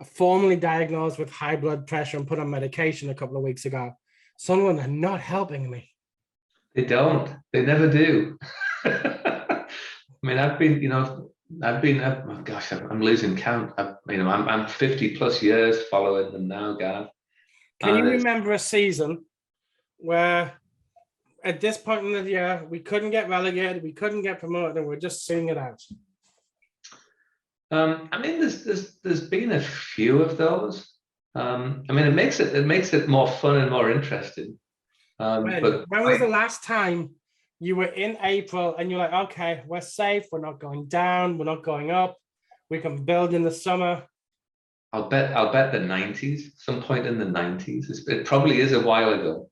Speaker 1: formally diagnosed with high blood pressure and put on medication a couple of weeks ago. Sunderland are not helping me.
Speaker 2: They don't. They never do. I mean, oh gosh, I'm losing count. I'm 50 plus years following them now, Gav.
Speaker 1: Can you remember a season where at this point in the year, we couldn't get relegated, we couldn't get promoted, and we're just seeing it out?
Speaker 2: I mean, there's been a few of those. I mean, it makes it more fun and more interesting.
Speaker 1: But when was the last time you were in April and you're like, okay, we're safe, we're not going down, we're not going up, we can build in the summer?
Speaker 2: I'll bet the 90s, some point in the 90s. It probably is a while ago.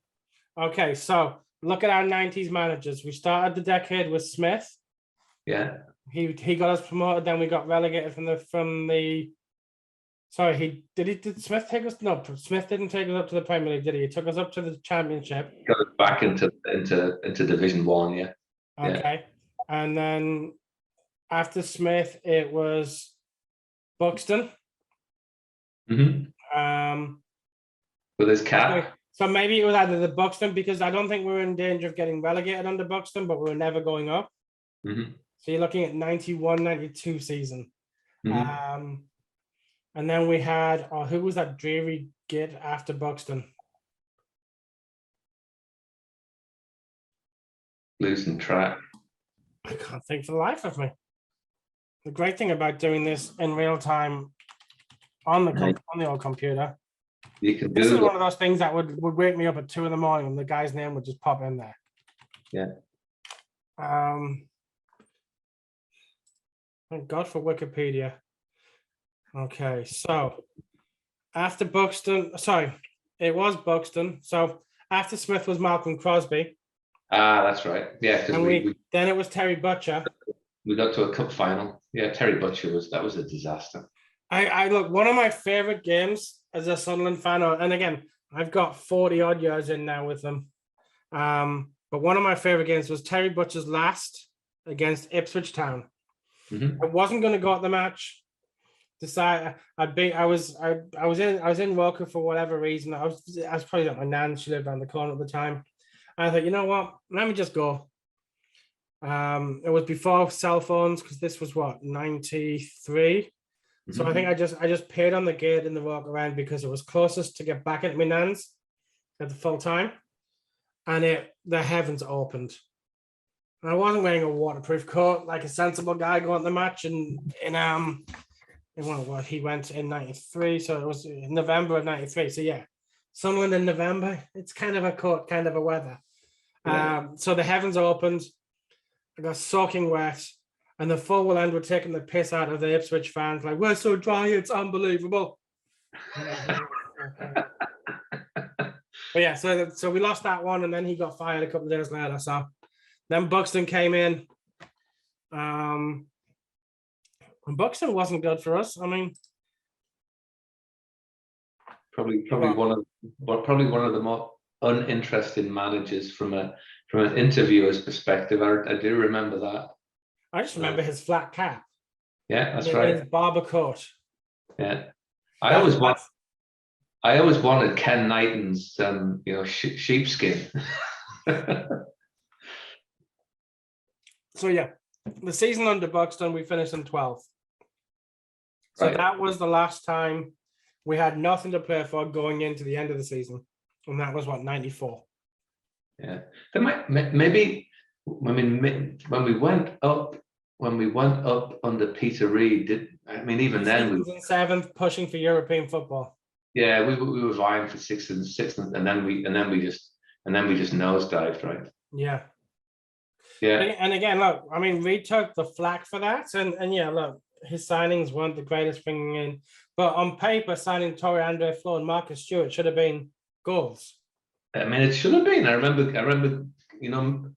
Speaker 1: Okay, so look at our 90s managers. We started the decade with Smith.
Speaker 2: Yeah.
Speaker 1: He got us promoted, then we got relegated from the sorry, did Smith take us? No, Smith didn't take us up to the Premier League, did he? He took us up to the Championship.
Speaker 2: Got us back into Division 1, yeah.
Speaker 1: Okay. Yeah. And then after Smith, it was Buxton.
Speaker 2: Mm-hmm. With his cap.
Speaker 1: Okay. So maybe it was either the Buxton, because I don't think we were in danger of getting relegated under Buxton, but we were never going up.
Speaker 2: Mm-hmm.
Speaker 1: So you're looking at 91, 92 season.
Speaker 2: Mm-hmm.
Speaker 1: And then we had, who was that dreary git after Buxton?
Speaker 2: Losing track.
Speaker 1: I can't think for the life of me. The great thing about doing this in real time on the old computer,
Speaker 2: you can do
Speaker 1: this is one of those things that would wake me up at 2 a.m. and the guy's name would just pop in there.
Speaker 2: Yeah.
Speaker 1: Thank God for Wikipedia. Okay, so after Buxton, it was Buxton. So after Smith was Malcolm Crosby.
Speaker 2: That's right. Yeah, because
Speaker 1: then it was Terry Butcher.
Speaker 2: We got to a cup final. Yeah, Terry Butcher was a disaster.
Speaker 1: I look, one of my favorite games as a Sunderland fan, and again, I've got 40 odd years in now with them. But one of my favorite games was Terry Butcher's last against Ipswich Town.
Speaker 2: Mm-hmm.
Speaker 1: I wasn't going to go at the match. I was in Woker for whatever reason. I was probably at my nan. She lived around the corner at the time. And I thought, you know what? Let me just go. It was before cell phones, because this was what, 93. Mm-hmm. So I think I just paid on the gate in the walk around because it was closest to get back at my nan's at the full time, and the heavens opened. And I wasn't wearing a waterproof coat like a sensible guy going to the match, and he went in 93, so it was in November of 93. So yeah, Sunderland in November, it's kind of a cold, kind of a weather. Yeah. So the heavens opened. I got soaking wet, and the full end were taking the piss out of the Ipswich fans, like, we're so dry, it's unbelievable. But yeah, so we lost that one, and then he got fired a couple of days later. So then Buxton came in. And Buxton wasn't good for us. I mean,
Speaker 2: probably one of the more uninteresting managers from an interviewer's perspective. I do remember that.
Speaker 1: I just remember his flat cap.
Speaker 2: Yeah, that's right.
Speaker 1: His barber coat.
Speaker 2: Yeah, I always wanted Ken Knighton's sheepskin.
Speaker 1: So yeah, the season under Buxton, we finished in 12th. So right. That was the last time we had nothing to play for going into the end of the season, and that was what, 94.
Speaker 2: Yeah, maybe when we went up under Peter Reid, even then we were
Speaker 1: 7th, pushing for European football.
Speaker 2: Yeah, we were vying for 6th, and then we just nosedived, right?
Speaker 1: Yeah.
Speaker 2: Yeah.
Speaker 1: And again, look, Reid took the flack for that, and yeah, look, his signings weren't the greatest bringing in, but on paper, signing Torre Andre Flo and Marcus Stewart should have been goals.
Speaker 2: It should have been. I remember,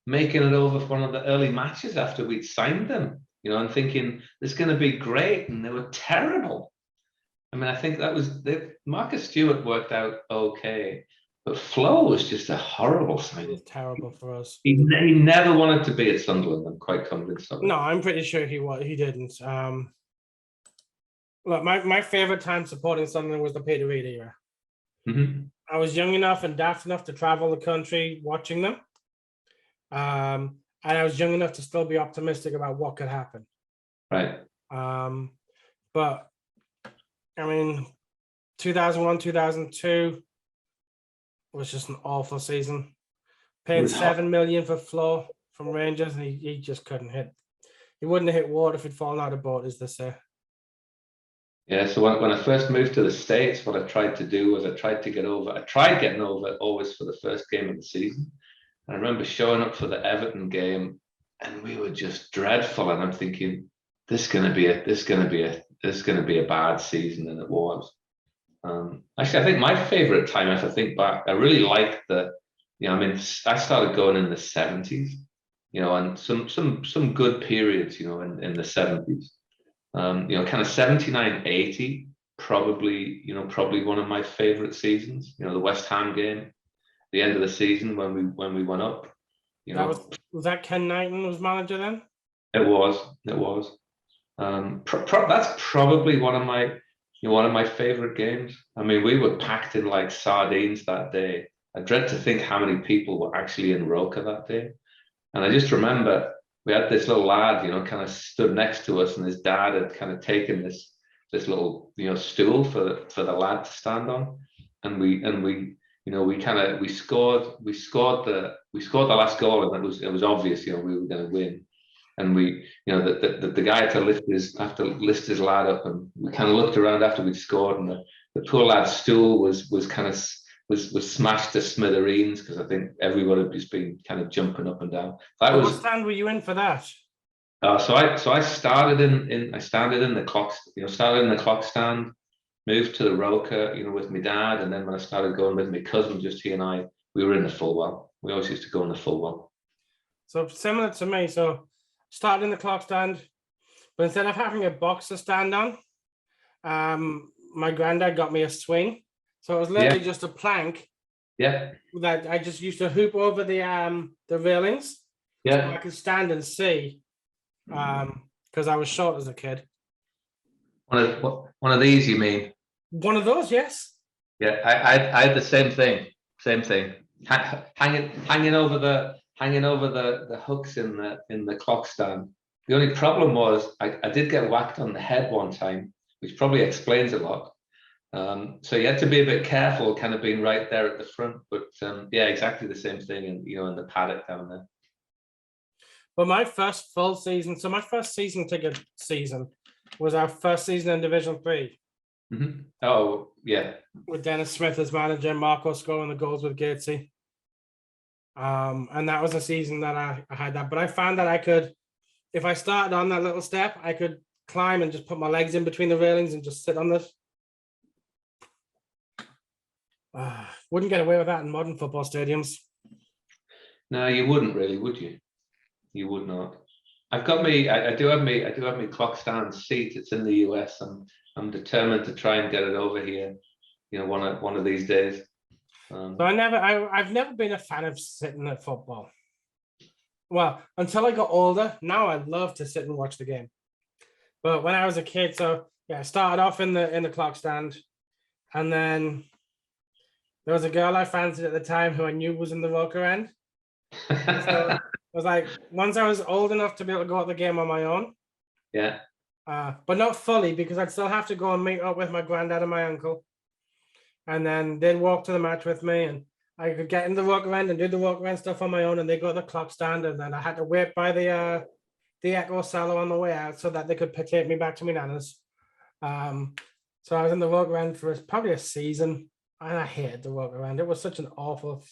Speaker 2: making it over for one of the early matches after we'd signed them, and thinking this is going to be great, and they were terrible. I think that was Marcus Stewart worked out okay, but Flo was just a horrible signing. It was
Speaker 1: terrible for us.
Speaker 2: He never wanted to be at Sunderland. I'm quite convinced of it.
Speaker 1: No, I'm pretty sure he didn't. Look, my favorite time supporting Sunderland was the Peter Reid era.
Speaker 2: Mm-hmm.
Speaker 1: I was young enough and daft enough to travel the country watching them, and I was young enough to still be optimistic about what could happen.
Speaker 2: Right.
Speaker 1: But 2001, 2002 was just an awful season. Paying $7 million for Flo from Rangers, and he just couldn't hit. He wouldn't have hit water if he'd fallen out of boat, as they say.
Speaker 2: Yeah, so when I first moved to the States, what I tried to do was I tried getting over always for the first game of the season. And I remember showing up for the Everton game, and we were just dreadful. And I'm thinking, this is gonna be a this is going to be a bad season, and it was. Actually, I think my favorite time, if I think back, I really liked I started going in the 70s, and some good periods, in the 70s. Kind of 79, 80, probably one of my favorite seasons. The West Ham game, the end of the season when we went up.
Speaker 1: Was that Ken Knighton was manager then?
Speaker 2: It was. That's probably one of my favorite games. I mean, we were packed in like sardines that day. I dread to think how many people were actually in Roker that day. And I just remember we had this little lad, kind of stood next to us, and his dad had kind of taken this little, stool for the lad to stand on, and we scored the last goal, and it was obvious, we were going to win. And the guy had to lift his lad up, and we kind of looked around after we'd scored, and the poor lad's stool was smashed to smithereens, because I think everyone had just been kind of jumping up and down.
Speaker 1: What stand were you in for that?
Speaker 2: So I started in the clock, started in the clock stand, moved to the Roker, with my dad, and then when I started going with my cousin, just he and I, we were in the full well. We always used to go in the full well.
Speaker 1: So similar to me. So started in the clock stand, but instead of having a box to stand on, my granddad got me a swing. So it was literally just a plank.
Speaker 2: Yeah.
Speaker 1: That I just used to hoop over the railings.
Speaker 2: Yeah.
Speaker 1: So I could stand and see. Because I was short as a kid.
Speaker 2: One of these, you mean?
Speaker 1: One of those, yes.
Speaker 2: Yeah, I had the same thing. Hanging over the hooks in the clock stand. The only problem was I did get whacked on the head one time, which probably explains a lot. So you had to be a bit careful, kind of being right there at the front. But yeah, exactly the same thing, in the paddock down there.
Speaker 1: But my first full season, so my first season ticket season was our first season in Division 3.
Speaker 2: Mm-hmm. Oh, yeah.
Speaker 1: With Dennis Smith as manager, Marco scoring the goals with Gatesy. And that was a season that I had that. But I found that I could, if I started on that little step, I could climb and just put my legs in between the railings and just sit on this. Wouldn't get away with that in modern football stadiums.
Speaker 2: No, you wouldn't really, would you? You would not. I do have my clock stand seat. It's in the US. I'm determined to try and get it over here. One of these days.
Speaker 1: So I've never been a fan of sitting at football. Well, until I got older. Now I'd love to sit and watch the game. But when I was a kid, so yeah, I started off in the clock stand, and then there was a girl I fancied at the time who I knew was in the Roker end. So it was like, once I was old enough to be able to go at the game on my own.
Speaker 2: Yeah.
Speaker 1: But not fully, because I'd still have to go and meet up with my granddad and my uncle. And then they'd walk to the match with me, and I could get in the Roker end and do the Roker end stuff on my own, and they got the clock stand, and then I had to wait by the Echo Sallow on the way out so that they could take me back to my nana's. So I was in the Roker end for probably a season, and I hated the Roker end. It was such an awful...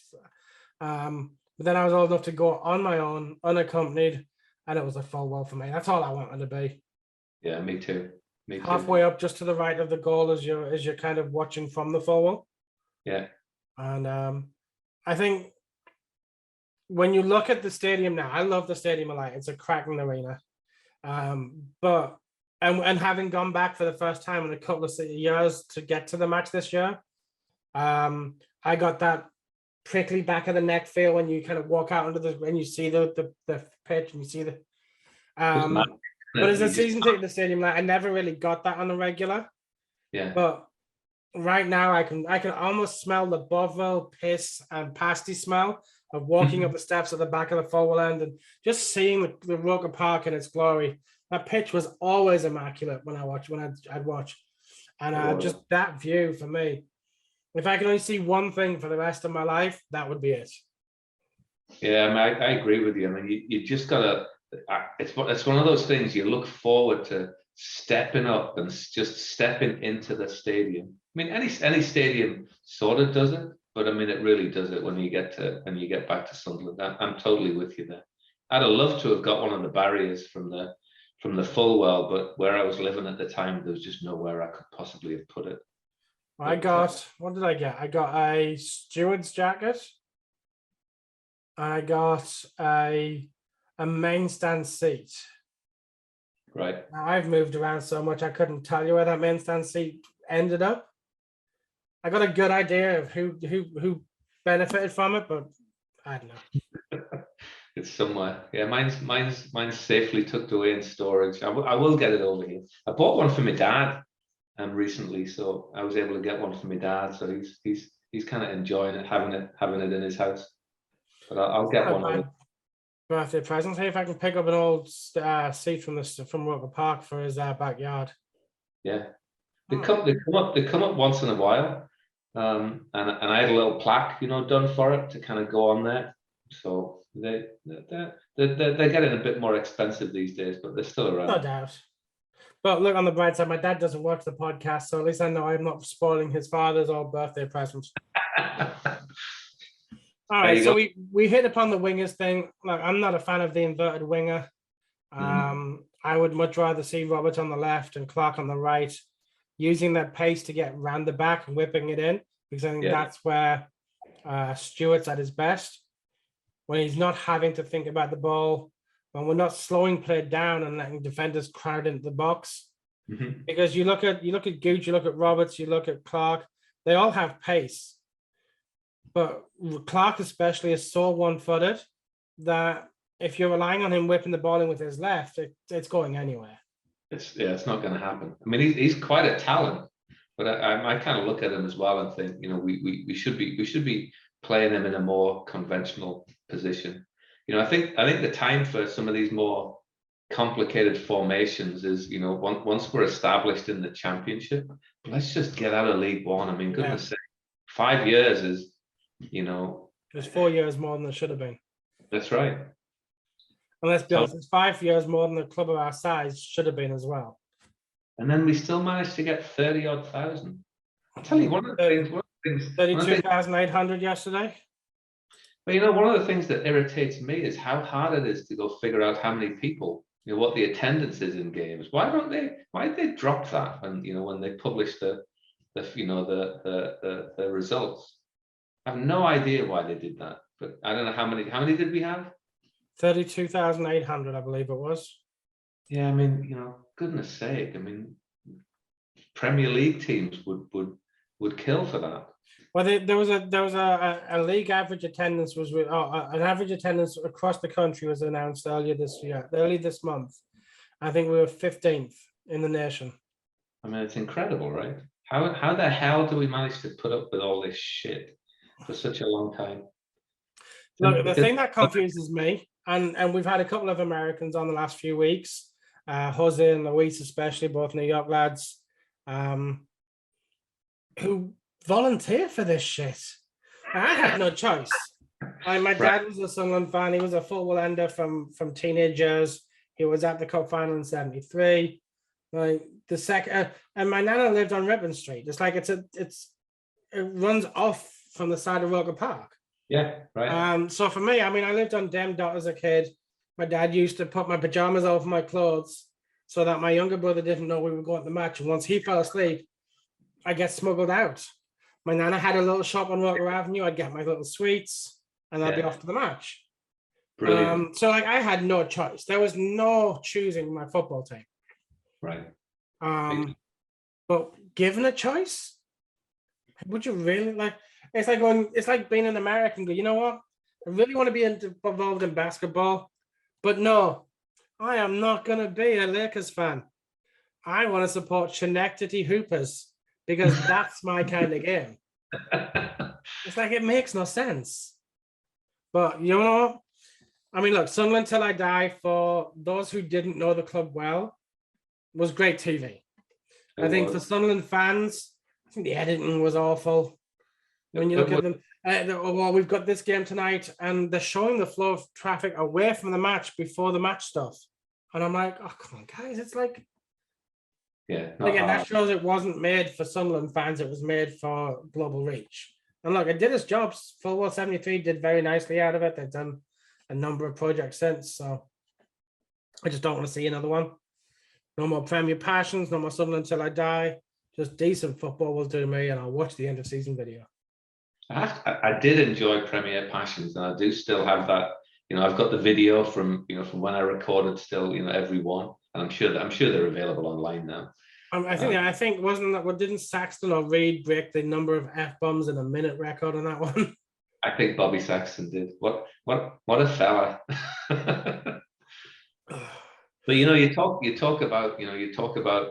Speaker 1: But then I was old enough to go on my own, unaccompanied, and it was a full well for me. That's all I wanted to be.
Speaker 2: Yeah, me too.
Speaker 1: Halfway up, just to the right of the goal, as you're kind of watching from the full well.
Speaker 2: Yeah.
Speaker 1: And I think when you look at the stadium now, I love the stadium a lot. It's a cracking arena. But having gone back for the first time in a couple of years to get to the match this year, I got that prickly back of the neck feel when you kind of walk out into when you see the pitch and you see the but as a season ticket to the stadium, I never really got that on the regular.
Speaker 2: Yeah.
Speaker 1: But right now I can almost smell the Bovril piss and pasty smell of walking up the steps at the back of the forward end and just seeing the Roker Park in its glory. That pitch was always immaculate when I'd watch. And just that view for me. If I could only see one thing for the rest of my life, that would be it.
Speaker 2: Yeah, I mean, I agree with you. I mean, you just gotta. It's one of those things you look forward to stepping up and just stepping into the stadium. I mean, any stadium sort of does it, but I mean, it really does it when you get back to Sunderland. I'm totally with you there. I'd have loved to have got one of the barriers from the from the full world, but where I was living at the time, there was just nowhere I could possibly have put it.
Speaker 1: I got, what did I get? I got a steward's jacket. I got a main stand seat.
Speaker 2: Right.
Speaker 1: Now, I've moved around so much I couldn't tell you where that main stand seat ended up. I got a good idea of who benefited from it, but I don't know.
Speaker 2: It's somewhere. Yeah, mine's safely tucked away in storage. I will get it over here. I bought one for my dad recently, so I was able to get one for my dad. So he's kind of enjoying it, having it in his house. But I'll get one over.
Speaker 1: Birthday present. See if I can pick up an old seat from Roker Park for his backyard.
Speaker 2: Yeah, they come up once in a while, and I had a little plaque, done for it to kind of go on there. So they're getting a bit more expensive these days, but they're still around.
Speaker 1: No doubt. But look, on the bright side, my dad doesn't watch the podcast, so at least I know I'm not spoiling his father's old birthday presents. All right, so we hit upon the wingers thing. Like, I'm not a fan of the inverted winger. I would much rather see Robert on the left and Clark on the right, using that pace to get round the back and whipping it in, because I think that's where Stewart's at his best, when he's not having to think about the ball, when we're not slowing play down and letting defenders crowd into the box. Because you look at Gooch, you look at Roberts, you look at Clark, they all have pace. But Clark especially is so one-footed that if you're relying on him whipping the ball in with his left, it's going anywhere. It's
Speaker 2: not going to happen. I mean, he's quite a talent, but I kind of look at him as well and think, we should be playing him in a more conventional position. I think the time for some of these more complicated formations is, once we're established in the Championship, let's just get out of League One. I mean, goodness sake, 5 years is,
Speaker 1: There's 4 years more than there should have been.
Speaker 2: That's right.
Speaker 1: And let's be honest, it's 5 years more than a club of our size should have been as well.
Speaker 2: And then we still managed to get 30-odd thousand. I'll tell you one of the things
Speaker 1: 32,800 yesterday.
Speaker 2: But one of the things that irritates me is how hard it is to go figure out how many people, what the attendance is in games. Why did they drop that when they published the results? I have no idea why they did that, but I don't know how many did we have?
Speaker 1: 32,800, I believe it was.
Speaker 2: Yeah, I mean, goodness sake, I mean, Premier League teams would kill for that.
Speaker 1: Well, there was a league average attendance an average attendance across the country was announced early this month. I think we were 15th in the nation.
Speaker 2: I mean, it's incredible, right? How the hell do we manage to put up with all this shit for such a long time?
Speaker 1: Look, the thing that confuses me, and we've had a couple of Americans on the last few weeks, Jose and Luis especially, both New York lads, who volunteer for this shit. I had no choice. My dad was a Sunderland fan. He was a football ender from teenage years. He was at the cup final in '73. Like the second, and my nana lived on Ripon Street. It's like it runs off from the side of Roker Park.
Speaker 2: Yeah, right.
Speaker 1: So for me, I mean, I lived on Dem Dot as a kid. My dad used to put my pajamas over my clothes so that my younger brother didn't know we were going to the match. And once he fell asleep, I get smuggled out. My nana had a little shop on Roker Avenue. I'd get my little sweets, and I'd be off to the match.
Speaker 2: Brilliant.
Speaker 1: So like I had no choice. There was no choosing my football team.
Speaker 2: Right.
Speaker 1: But given a choice, would you really like? It's like being an American. Go, you know what? I really want to be involved in basketball, but no, I am not going to be a Lakers fan. I want to support Schenectady Hoopers because that's my kind of game. It's like it makes no sense. But you know what? I mean, look, Sunderland Till I Die, for those who didn't know the club well, was great TV. I think for Sunderland fans, I think the editing was awful. When you look at them, well, we've got this game tonight, and they're showing the flow of traffic away from the match before the match stuff. And I'm like, oh, come on, guys. It's like, again, that shows it wasn't made for Sunderland fans. It was made for global reach. And look, it did its job. Full World 73 did very nicely out of it. They've done a number of projects since. So I just don't want to see another one. No more Premier Passions, no more Sunderland Till I Die. Just decent football will do me, and I'll watch the end of season video.
Speaker 2: I did enjoy Premier Passions, and I do still have that. I've got the video from from when I recorded still. Every one, and I'm sure they're available online now.
Speaker 1: I think wasn't that what didn't Saxton or Reed break the number of F-bombs in a minute record on that one?
Speaker 2: I think Bobby Saxton did. What a fella. But you talk about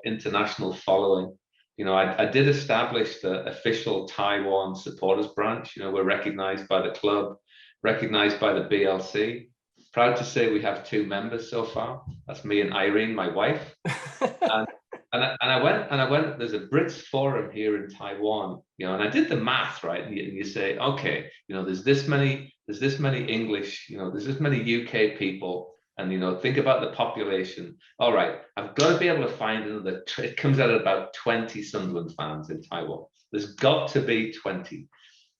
Speaker 2: international following. I did establish the official Taiwan supporters branch. We're recognized by the club, recognized by the BLC. Proud to say we have 2 members so far. That's me and Irene, my wife. And I went. There's a Brits forum here in Taiwan, and I did the math, right. And you say, okay, there's this many English, there's this many UK people, and think about the population. All right, I've got to be able to find another. It comes out at about 20 Sunderland fans in Taiwan. There's got to be 20,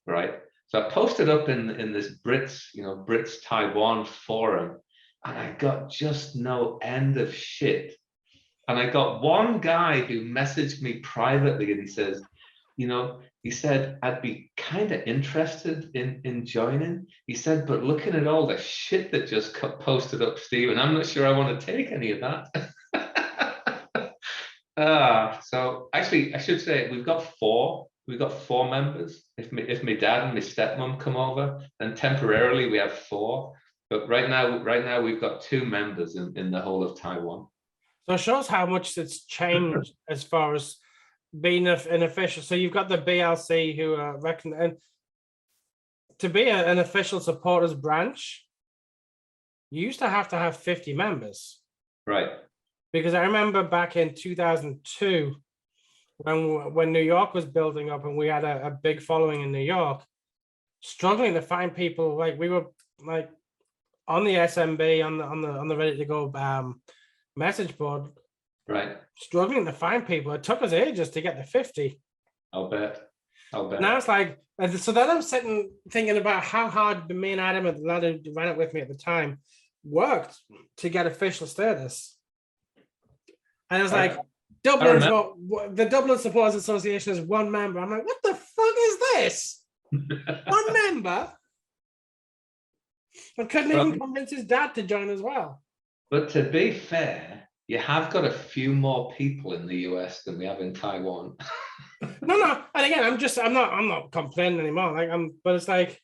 Speaker 2: right? So I posted up in this Brits Taiwan forum, and I got just no end of shit. And I got one guy who messaged me privately, and he says, he said, I'd be kind of interested in joining. He said, but looking at all the shit that just got posted up, Stephen, I'm not sure I want to take any of that. So actually, I should say we've got 4 members. If my dad and my stepmom come over, then temporarily we have 4. But right now we've got 2 members in the whole of Taiwan.
Speaker 1: So it shows how much it's changed as far as being an official. So you've got the BLC who are and to be an official supporters branch, you used to have 50 members.
Speaker 2: Right.
Speaker 1: Because I remember back in 2002, when New York was building up and we had a big following in New York, struggling to find people. Like we were like on the SMB, on the ready to go message board,
Speaker 2: right,
Speaker 1: struggling to find people. It took us ages to get to 50.
Speaker 2: I'll bet.
Speaker 1: Now it's like, so then I'm sitting thinking about how hard me and Adam, the lad who ran it with me at the time, worked to get official status. And I was like, the Dublin Supporters Association is 1 member. I'm like, what the fuck is this? 1 member? I couldn't even convince his dad to join as well.
Speaker 2: But to be fair, you have got a few more people in the US than we have in Taiwan.
Speaker 1: No. And again, I'm not complaining anymore. But it's like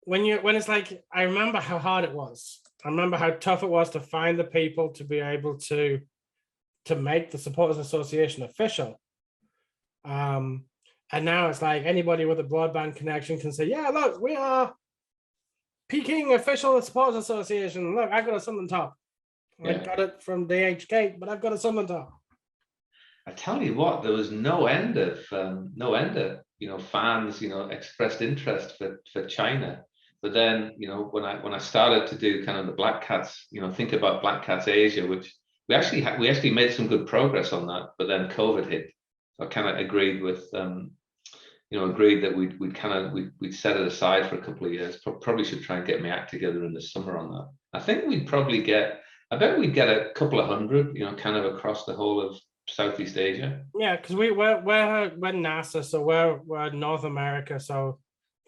Speaker 1: when it's like, I remember how hard it was. I remember how tough it was to find the people to be able to make the Supporters Association official. And now it's like anybody with a broadband connection can say, yeah, look, we are Peking official Supporters Association. Look, I got a Sunderland top. I got it from DHK, but I've got a Sunderland top.
Speaker 2: I tell you what, there was no end of fans expressed interest for China. But then when I started to do kind of the Black Cats, think about Black Cats Asia, which we actually made some good progress on that, but then COVID hit. So I kind of agreed with agreed that we'd set it aside for a couple of years. Probably should try and get my act together in the summer on that. I think I bet we'd get a couple of hundred, kind of across the whole of Southeast Asia.
Speaker 1: Yeah, because we're NASA, so we're North America. So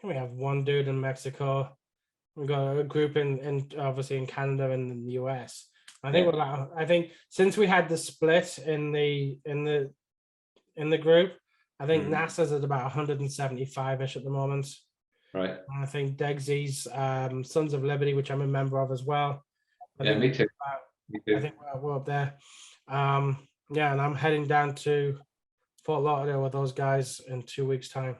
Speaker 1: we have 1 dude in Mexico. We've got a group in obviously in Canada and in the US. I think since we had the split in the group, I think NASA's at about 175-ish at the moment.
Speaker 2: Right.
Speaker 1: And I think Degsy's Sons of Liberty, which I'm a member of as well.
Speaker 2: Me too.
Speaker 1: I think we're up there. And I'm heading down to Fort Lauderdale with those guys in 2 weeks' time.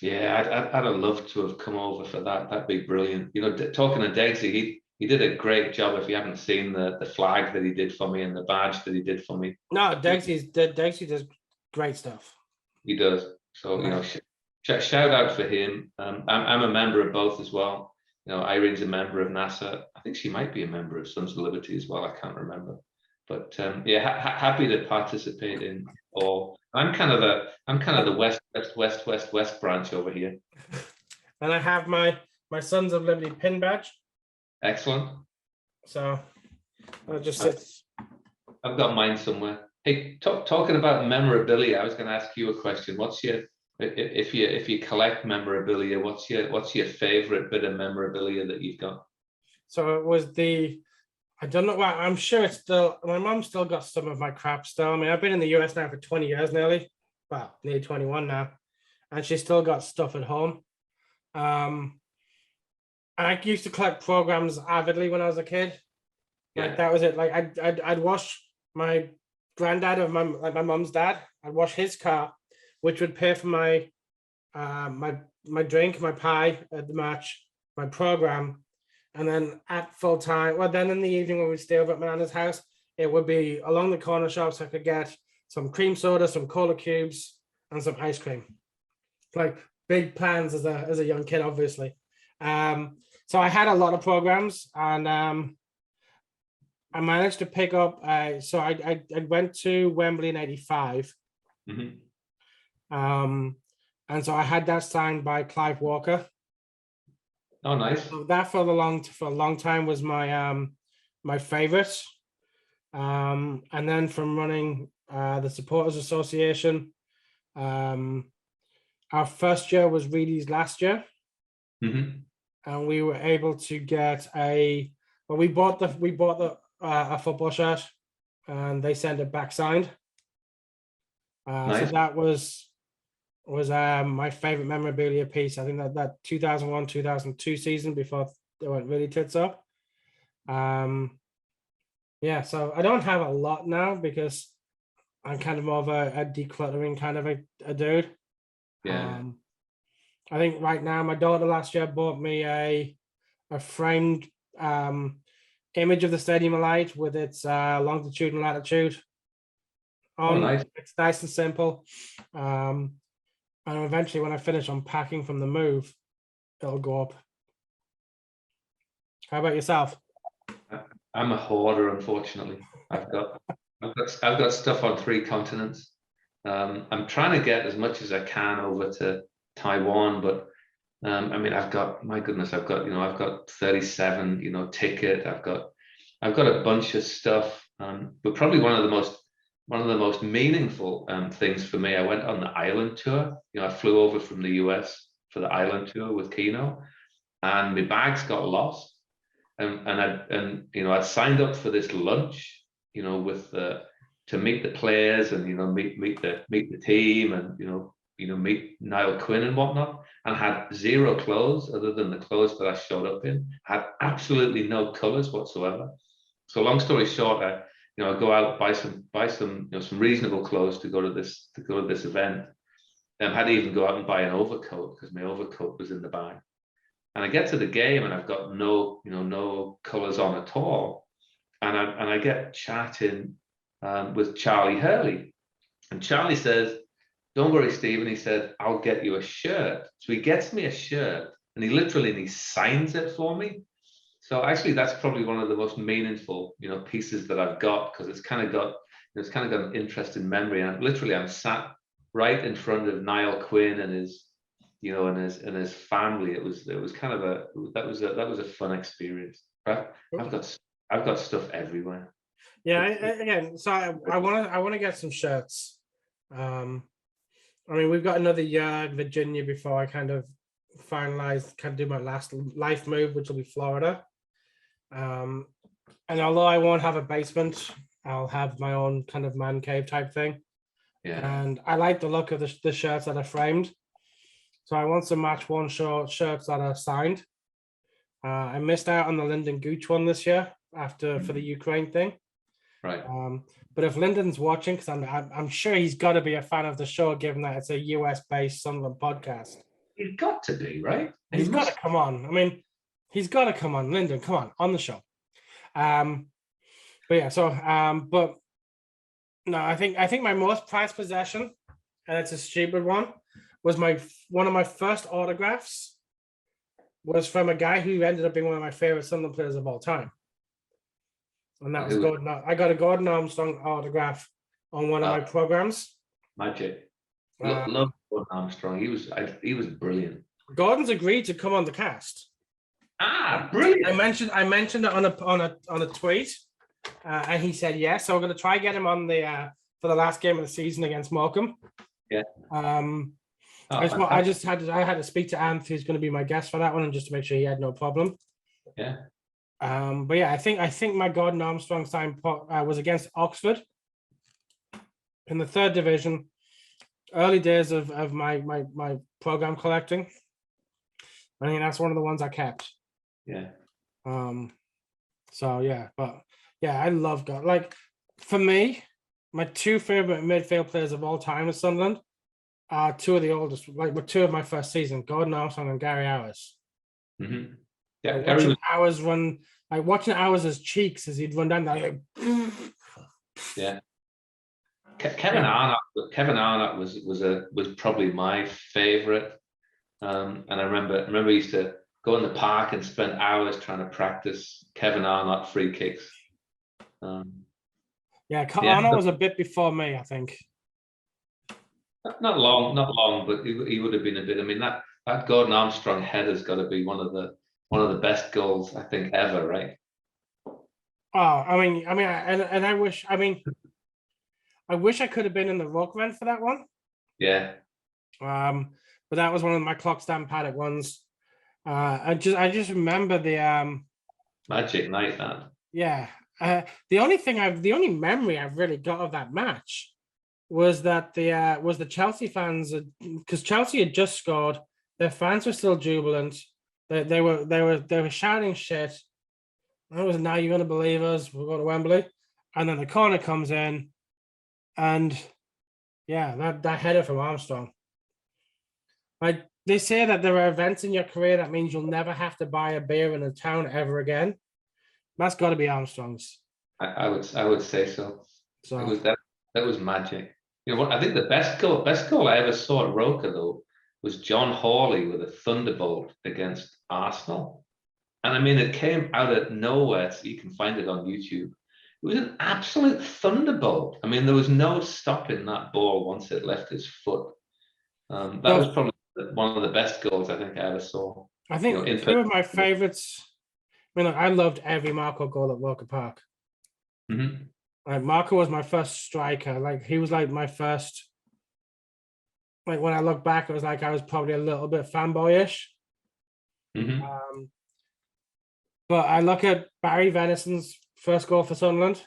Speaker 2: Yeah, I'd have loved to have come over for that. That'd be brilliant. Talking to Degsy, he did a great job. If you haven't seen the flag that he did for me and the badge that he did for me.
Speaker 1: No, Degsy does great stuff.
Speaker 2: He does. So, shout out for him. I'm a member of both as well. Irene's a member of NASA. I think she might be a member of Sons of Liberty as well. I can't remember. But happy to participate in all. I'm kind of the west branch over here.
Speaker 1: And I have my Sons of Liberty pin badge.
Speaker 2: Excellent.
Speaker 1: So it just sits
Speaker 2: I've got mine somewhere. Hey, talking about memorabilia, I was going to ask you a question. What's your, if you collect memorabilia, what's your favorite bit of memorabilia that you've got?
Speaker 1: So it was I don't know why. I'm sure it's still. My mom still got some of my crap still. I mean, I've been in the US now for 20 years nearly. Well, nearly 21 now, and she still got stuff at home. I used to collect programs avidly when I was a kid. Like that was it. Like I'd wash my granddad of my mom's dad. I'd wash his car, which would pay for my my drink, my pie at the match, my program, and then at full time. Well, then in the evening when we'd stay over at my nana's house, it would be along the corner shops. I could get some cream soda, some cola cubes, and some ice cream. Like big plans as a young kid, obviously. So I had a lot of programs, and I managed to pick up. So I went to Wembley in '85, and so I had that signed by Clive Walker.
Speaker 2: Oh, nice.
Speaker 1: So that for a long time was my my favorite. And then from running the Supporters Association, our first year was Reedy's last year, and we were able to get we bought a football shirt, and they sent it back signed.
Speaker 2: Nice.
Speaker 1: So that was my favorite memorabilia piece. I think that 2001-2002 season before they went really tits up. Yeah, so I don't have a lot now because I'm kind of more of a decluttering kind of a dude.
Speaker 2: Yeah.
Speaker 1: I think right now my daughter last year bought me a framed image of the Stadium of Light with its longitude and latitude.
Speaker 2: Oh, nice.
Speaker 1: It's nice and simple. And eventually when I finish unpacking from the move, it'll go up. How about yourself?
Speaker 2: I'm a hoarder, unfortunately. I've got stuff on 3 continents. I'm trying to get as much as I can over to Taiwan, but I mean, I've got 37, ticket. I've got a bunch of stuff. But probably one of the most meaningful things for me, I went on the island tour. I flew over from the US for the island tour with Kino, and my bags got lost. And I signed up for this lunch, to meet the players and meet the team and meet Niall Quinn and whatnot, and had 0 clothes other than the clothes that I showed up in. Had absolutely no colors whatsoever. So long story short, I go out, buy some some reasonable clothes to go to this event, and had to even go out and buy an overcoat because my overcoat was in the bag. And I get to the game and I've got no colors on at all, and I get chatting with Charlie Hurley, and Charlie says, "Don't worry, Stephen," he said, "I'll get you a shirt." So he gets me a shirt, and he signs it for me. So actually, that's probably one of the most meaningful, pieces that I've got, because it's kind of got an interesting memory. And literally, I'm sat right in front of Niall Quinn and his family. It was kind of that was a fun experience. I've got stuff everywhere.
Speaker 1: Yeah, again, so I want to get some shirts. I mean, we've got another year in Virginia before I kind of do my last life move, which will be Florida. And although I won't have a basement, I'll have my own kind of man cave type thing.
Speaker 2: Yeah.
Speaker 1: And I like the look of the shirts that are framed. So I want some match worn shirts that are signed. I missed out on the Lyndon Gooch one this year for the Ukraine thing.
Speaker 2: Right.
Speaker 1: But if Lyndon's watching, because I'm sure he's got to be a fan of the show, given that it's a US-based Sunderland podcast.
Speaker 2: He's got to be, right?
Speaker 1: He's got to come on. I mean, he's got to come on. Lyndon, come on the show. But yeah, so but no, I think my most prized possession, and it's a stupid one, was one of my first autographs was from a guy who ended up being one of my favorite Sunderland players of all time. And that was Gordon. I got a Gordon Armstrong autograph on one of my programs.
Speaker 2: Magic. Love Gordon Armstrong. He was brilliant.
Speaker 1: Gordon's agreed to come on the cast.
Speaker 2: Brilliant.
Speaker 1: I mentioned it on a tweet. And he said yes. So we're going to try get him on the for the last game of the season against Morecambe.
Speaker 2: Yeah.
Speaker 1: I had to speak to Anth, who's going to be my guest for that one, and just to make sure he had no problem.
Speaker 2: Yeah.
Speaker 1: But yeah, I think my Gordon Armstrong sign was against Oxford in the 3rd division. Early days of my program collecting. I think that's one of the ones I kept.
Speaker 2: Yeah.
Speaker 1: So yeah, but yeah, I love God. Like for me, my 2 favorite midfield players of all time at Sunderland are 2 of the oldest, like were 2 of my first season, Gordon Armstrong and Gary Hours.
Speaker 2: Mm-hmm. Yeah,
Speaker 1: like watching Hours' cheeks as he'd run down there. Like,
Speaker 2: yeah. Kevin Arnott was probably my favorite. And I remember I used to go in the park and spend hours trying to practice Kevin Arnott free kicks.
Speaker 1: Arnott was a bit before me, I think.
Speaker 2: Not long, but he would have been a bit. I mean, that Gordon Armstrong header's got to be one of the best goals I think ever, right?
Speaker 1: Oh, I wish I could have been in the ruck run for that one.
Speaker 2: Yeah.
Speaker 1: But that was one of my clock stand paddock ones. I just remember the
Speaker 2: magic night, that.
Speaker 1: Yeah. The only memory I've really got of that match was that the Chelsea fans, because Chelsea had just scored, their fans were still jubilant. They were shouting shit. It was, now you're gonna believe us, we're going to Wembley. And then the corner comes in, and yeah, that header from Armstrong. Like they say that there are events in your career that means you'll never have to buy a beer in a town ever again. That's got to be Armstrong's.
Speaker 2: I would say so.
Speaker 1: So
Speaker 2: it was that was magic. You know what? I think the best goal I ever saw at Roker though was John Hawley with a thunderbolt against Arsenal, and I mean it came out of nowhere. So you can find it on YouTube. It was an absolute thunderbolt. I mean, there was no stopping that ball once it left his foot. That was probably one of the best goals I think I ever saw.
Speaker 1: I think 2 of my favorites. I mean, I loved every Marco goal at Walker Park.
Speaker 2: Mm-hmm.
Speaker 1: Like Marco was my first striker. Like he was like my first. Like when I look back, it was like I was probably a little bit fanboyish.
Speaker 2: Mm-hmm.
Speaker 1: But I look at Barry Venison's first goal for Sunderland,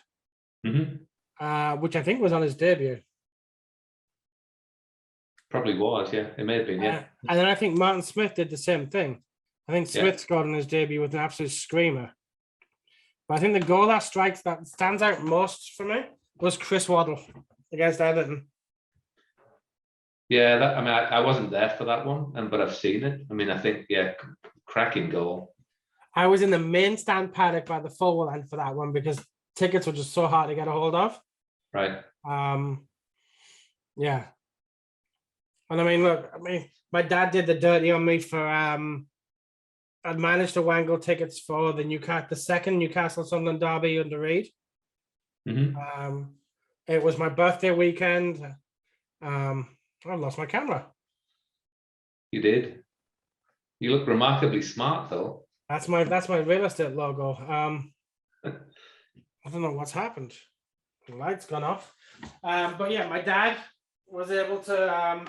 Speaker 2: mm-hmm.
Speaker 1: Which I think was on his debut.
Speaker 2: Probably was, yeah. It may have been, yeah.
Speaker 1: And then I think Martin Smith did the same thing. I think Smith scored on his debut with an absolute screamer. But I think the goal that stands out most for me was Chris Waddle against Everton.
Speaker 2: Yeah, I wasn't there for that one, but I've seen it. I mean, I think, cracking goal.
Speaker 1: I was in the main stand paddock by the full end for that one because tickets were just so hard to get a hold of.
Speaker 2: Right.
Speaker 1: Yeah. And I mean, look, my dad did the dirty on me for I'd managed to wangle tickets for the second Newcastle Sunderland derby under Reid.
Speaker 2: Mm-hmm.
Speaker 1: It was my birthday weekend. I lost my camera.
Speaker 2: You did. You look remarkably smart, though.
Speaker 1: That's my real estate logo. I don't know what's happened. The light's gone off. But yeah, my dad was able to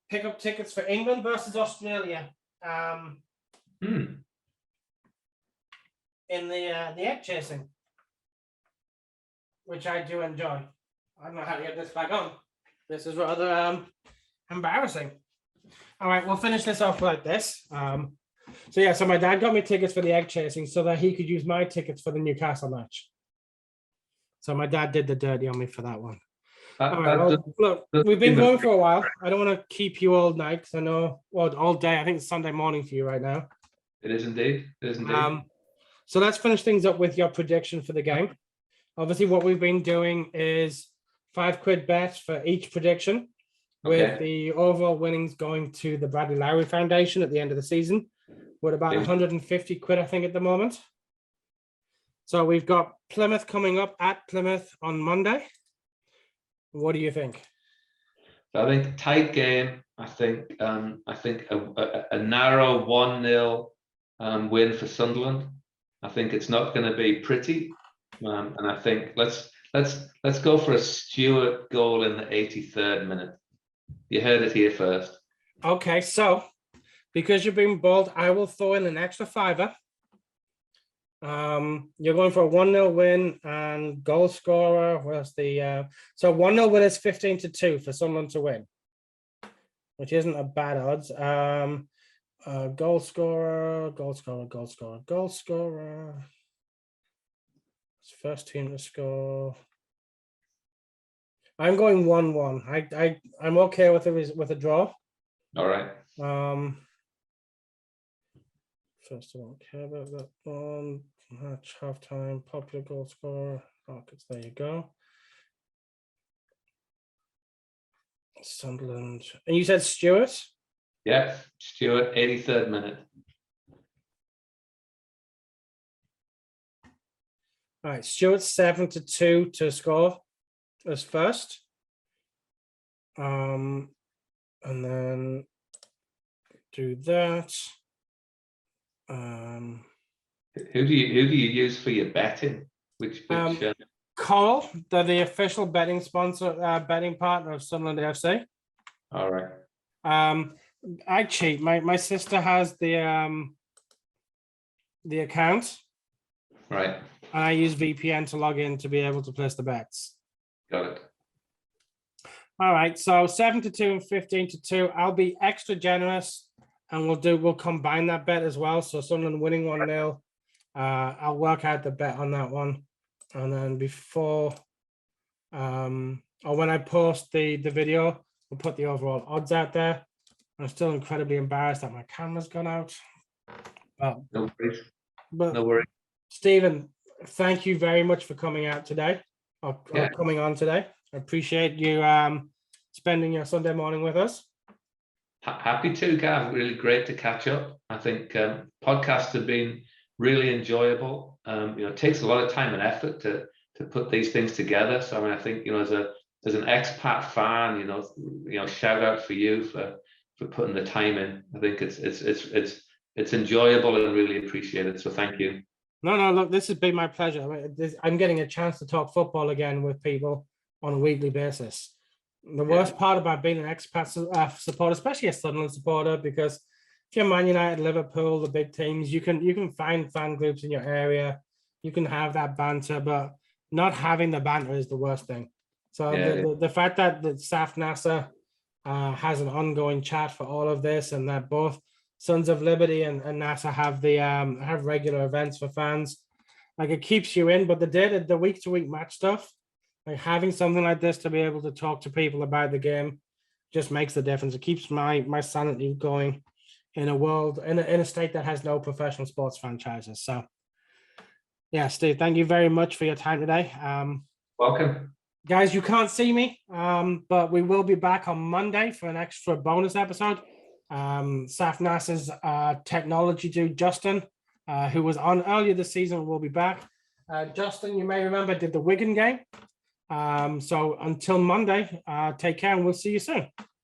Speaker 1: pick up tickets for England versus Australia. In the egg chasing, which I do enjoy. I don't know how to get this back on. This is rather embarrassing. All right, we'll finish this off like this. So my dad got me tickets for the egg chasing so that he could use my tickets for the Newcastle match. So my dad did the dirty on me for that one. All right, well, look, we've been going for a while. I don't want to keep you all night because I know, all day. I think it's Sunday morning for you right now.
Speaker 2: It is indeed.
Speaker 1: So let's finish things up with your prediction for the game. Obviously, what we've been doing is £5 bets for each prediction, with the overall winnings going to the Bradley Lowry Foundation at the end of the season, with about £150, I think, at the moment. So we've got Plymouth coming up at Plymouth on Monday. What do you think?
Speaker 2: So I think tight game. I think a narrow 1-0 win for Sunderland. I think it's not going to be pretty, And I think let's go for a Stewart goal in the 83rd minute. You heard it here first.
Speaker 1: Okay, so because you're being bold, I will throw in an extra fiver. You're going for a 1-0 win and goal scorer. Where's the so 1-0 win is 15-2 for Sunderland to win, which isn't a bad odds. Goal scorer. It's first team to score. I'm going 1-1. I'm okay with a draw.
Speaker 2: All right.
Speaker 1: First of all, care about that one. Match halftime, popular goal scorer. Rockets, there you go. Sunderland. And you said Stewart?
Speaker 2: Yeah, Stewart, 83rd minute.
Speaker 1: All right, Stewart 7-2 to score as first. And then do that.
Speaker 2: Who do you use for your betting? Which
Speaker 1: Coral, they're the official betting sponsor, betting partner of Sunderland FC.
Speaker 2: All right.
Speaker 1: I cheat. My sister has the account.
Speaker 2: Right.
Speaker 1: And I use VPN to log in to be able to place the bets.
Speaker 2: Got it.
Speaker 1: All right, so 7-2 and 15-2. I'll be extra generous, and we'll combine that bet as well. So Sunderland winning 1-0. I'll work out the bet on that one, and then before, or when I post the video, we'll put the overall odds out there. I'm still incredibly embarrassed that my camera's gone out.
Speaker 2: No worries.
Speaker 1: But
Speaker 2: no worries.
Speaker 1: Stephen, thank you very much for coming out today, or coming on today. I appreciate you spending your Sunday morning with us.
Speaker 2: Happy to, Gav. Really great to catch up. I think podcasts have been really enjoyable. It takes a lot of time and effort to put these things together. So I mean, I think as an expat fan, shout out for you for putting the time in. I think it's enjoyable and really appreciated. So thank you.
Speaker 1: No, look, this has been my pleasure. I'm getting a chance to talk football again with people on a weekly basis. The worst part about being an expat supporter, especially a Sunderland supporter, because if you're Man United, Liverpool, the big teams, you can find fan groups in your area. You can have that banter, but not having the banter is the worst thing. So the fact that SAF NASA has an ongoing chat for all of this, and that both Sons of Liberty and NASA have regular events for fans, like it keeps you in. But the week-to-week match stuff, like having something like this to be able to talk to people about the game, just makes the difference. It keeps my sanity going in a state that has no professional sports franchises. So, yeah, Steve, thank you very much for your time today.
Speaker 2: Welcome,
Speaker 1: guys. You can't see me, but we will be back on Monday for an extra bonus episode. SAF NASA's technology dude Justin, who was on earlier this season, will be back. Justin, you may remember, did the Wigan game. So until Monday, take care and we'll see you soon.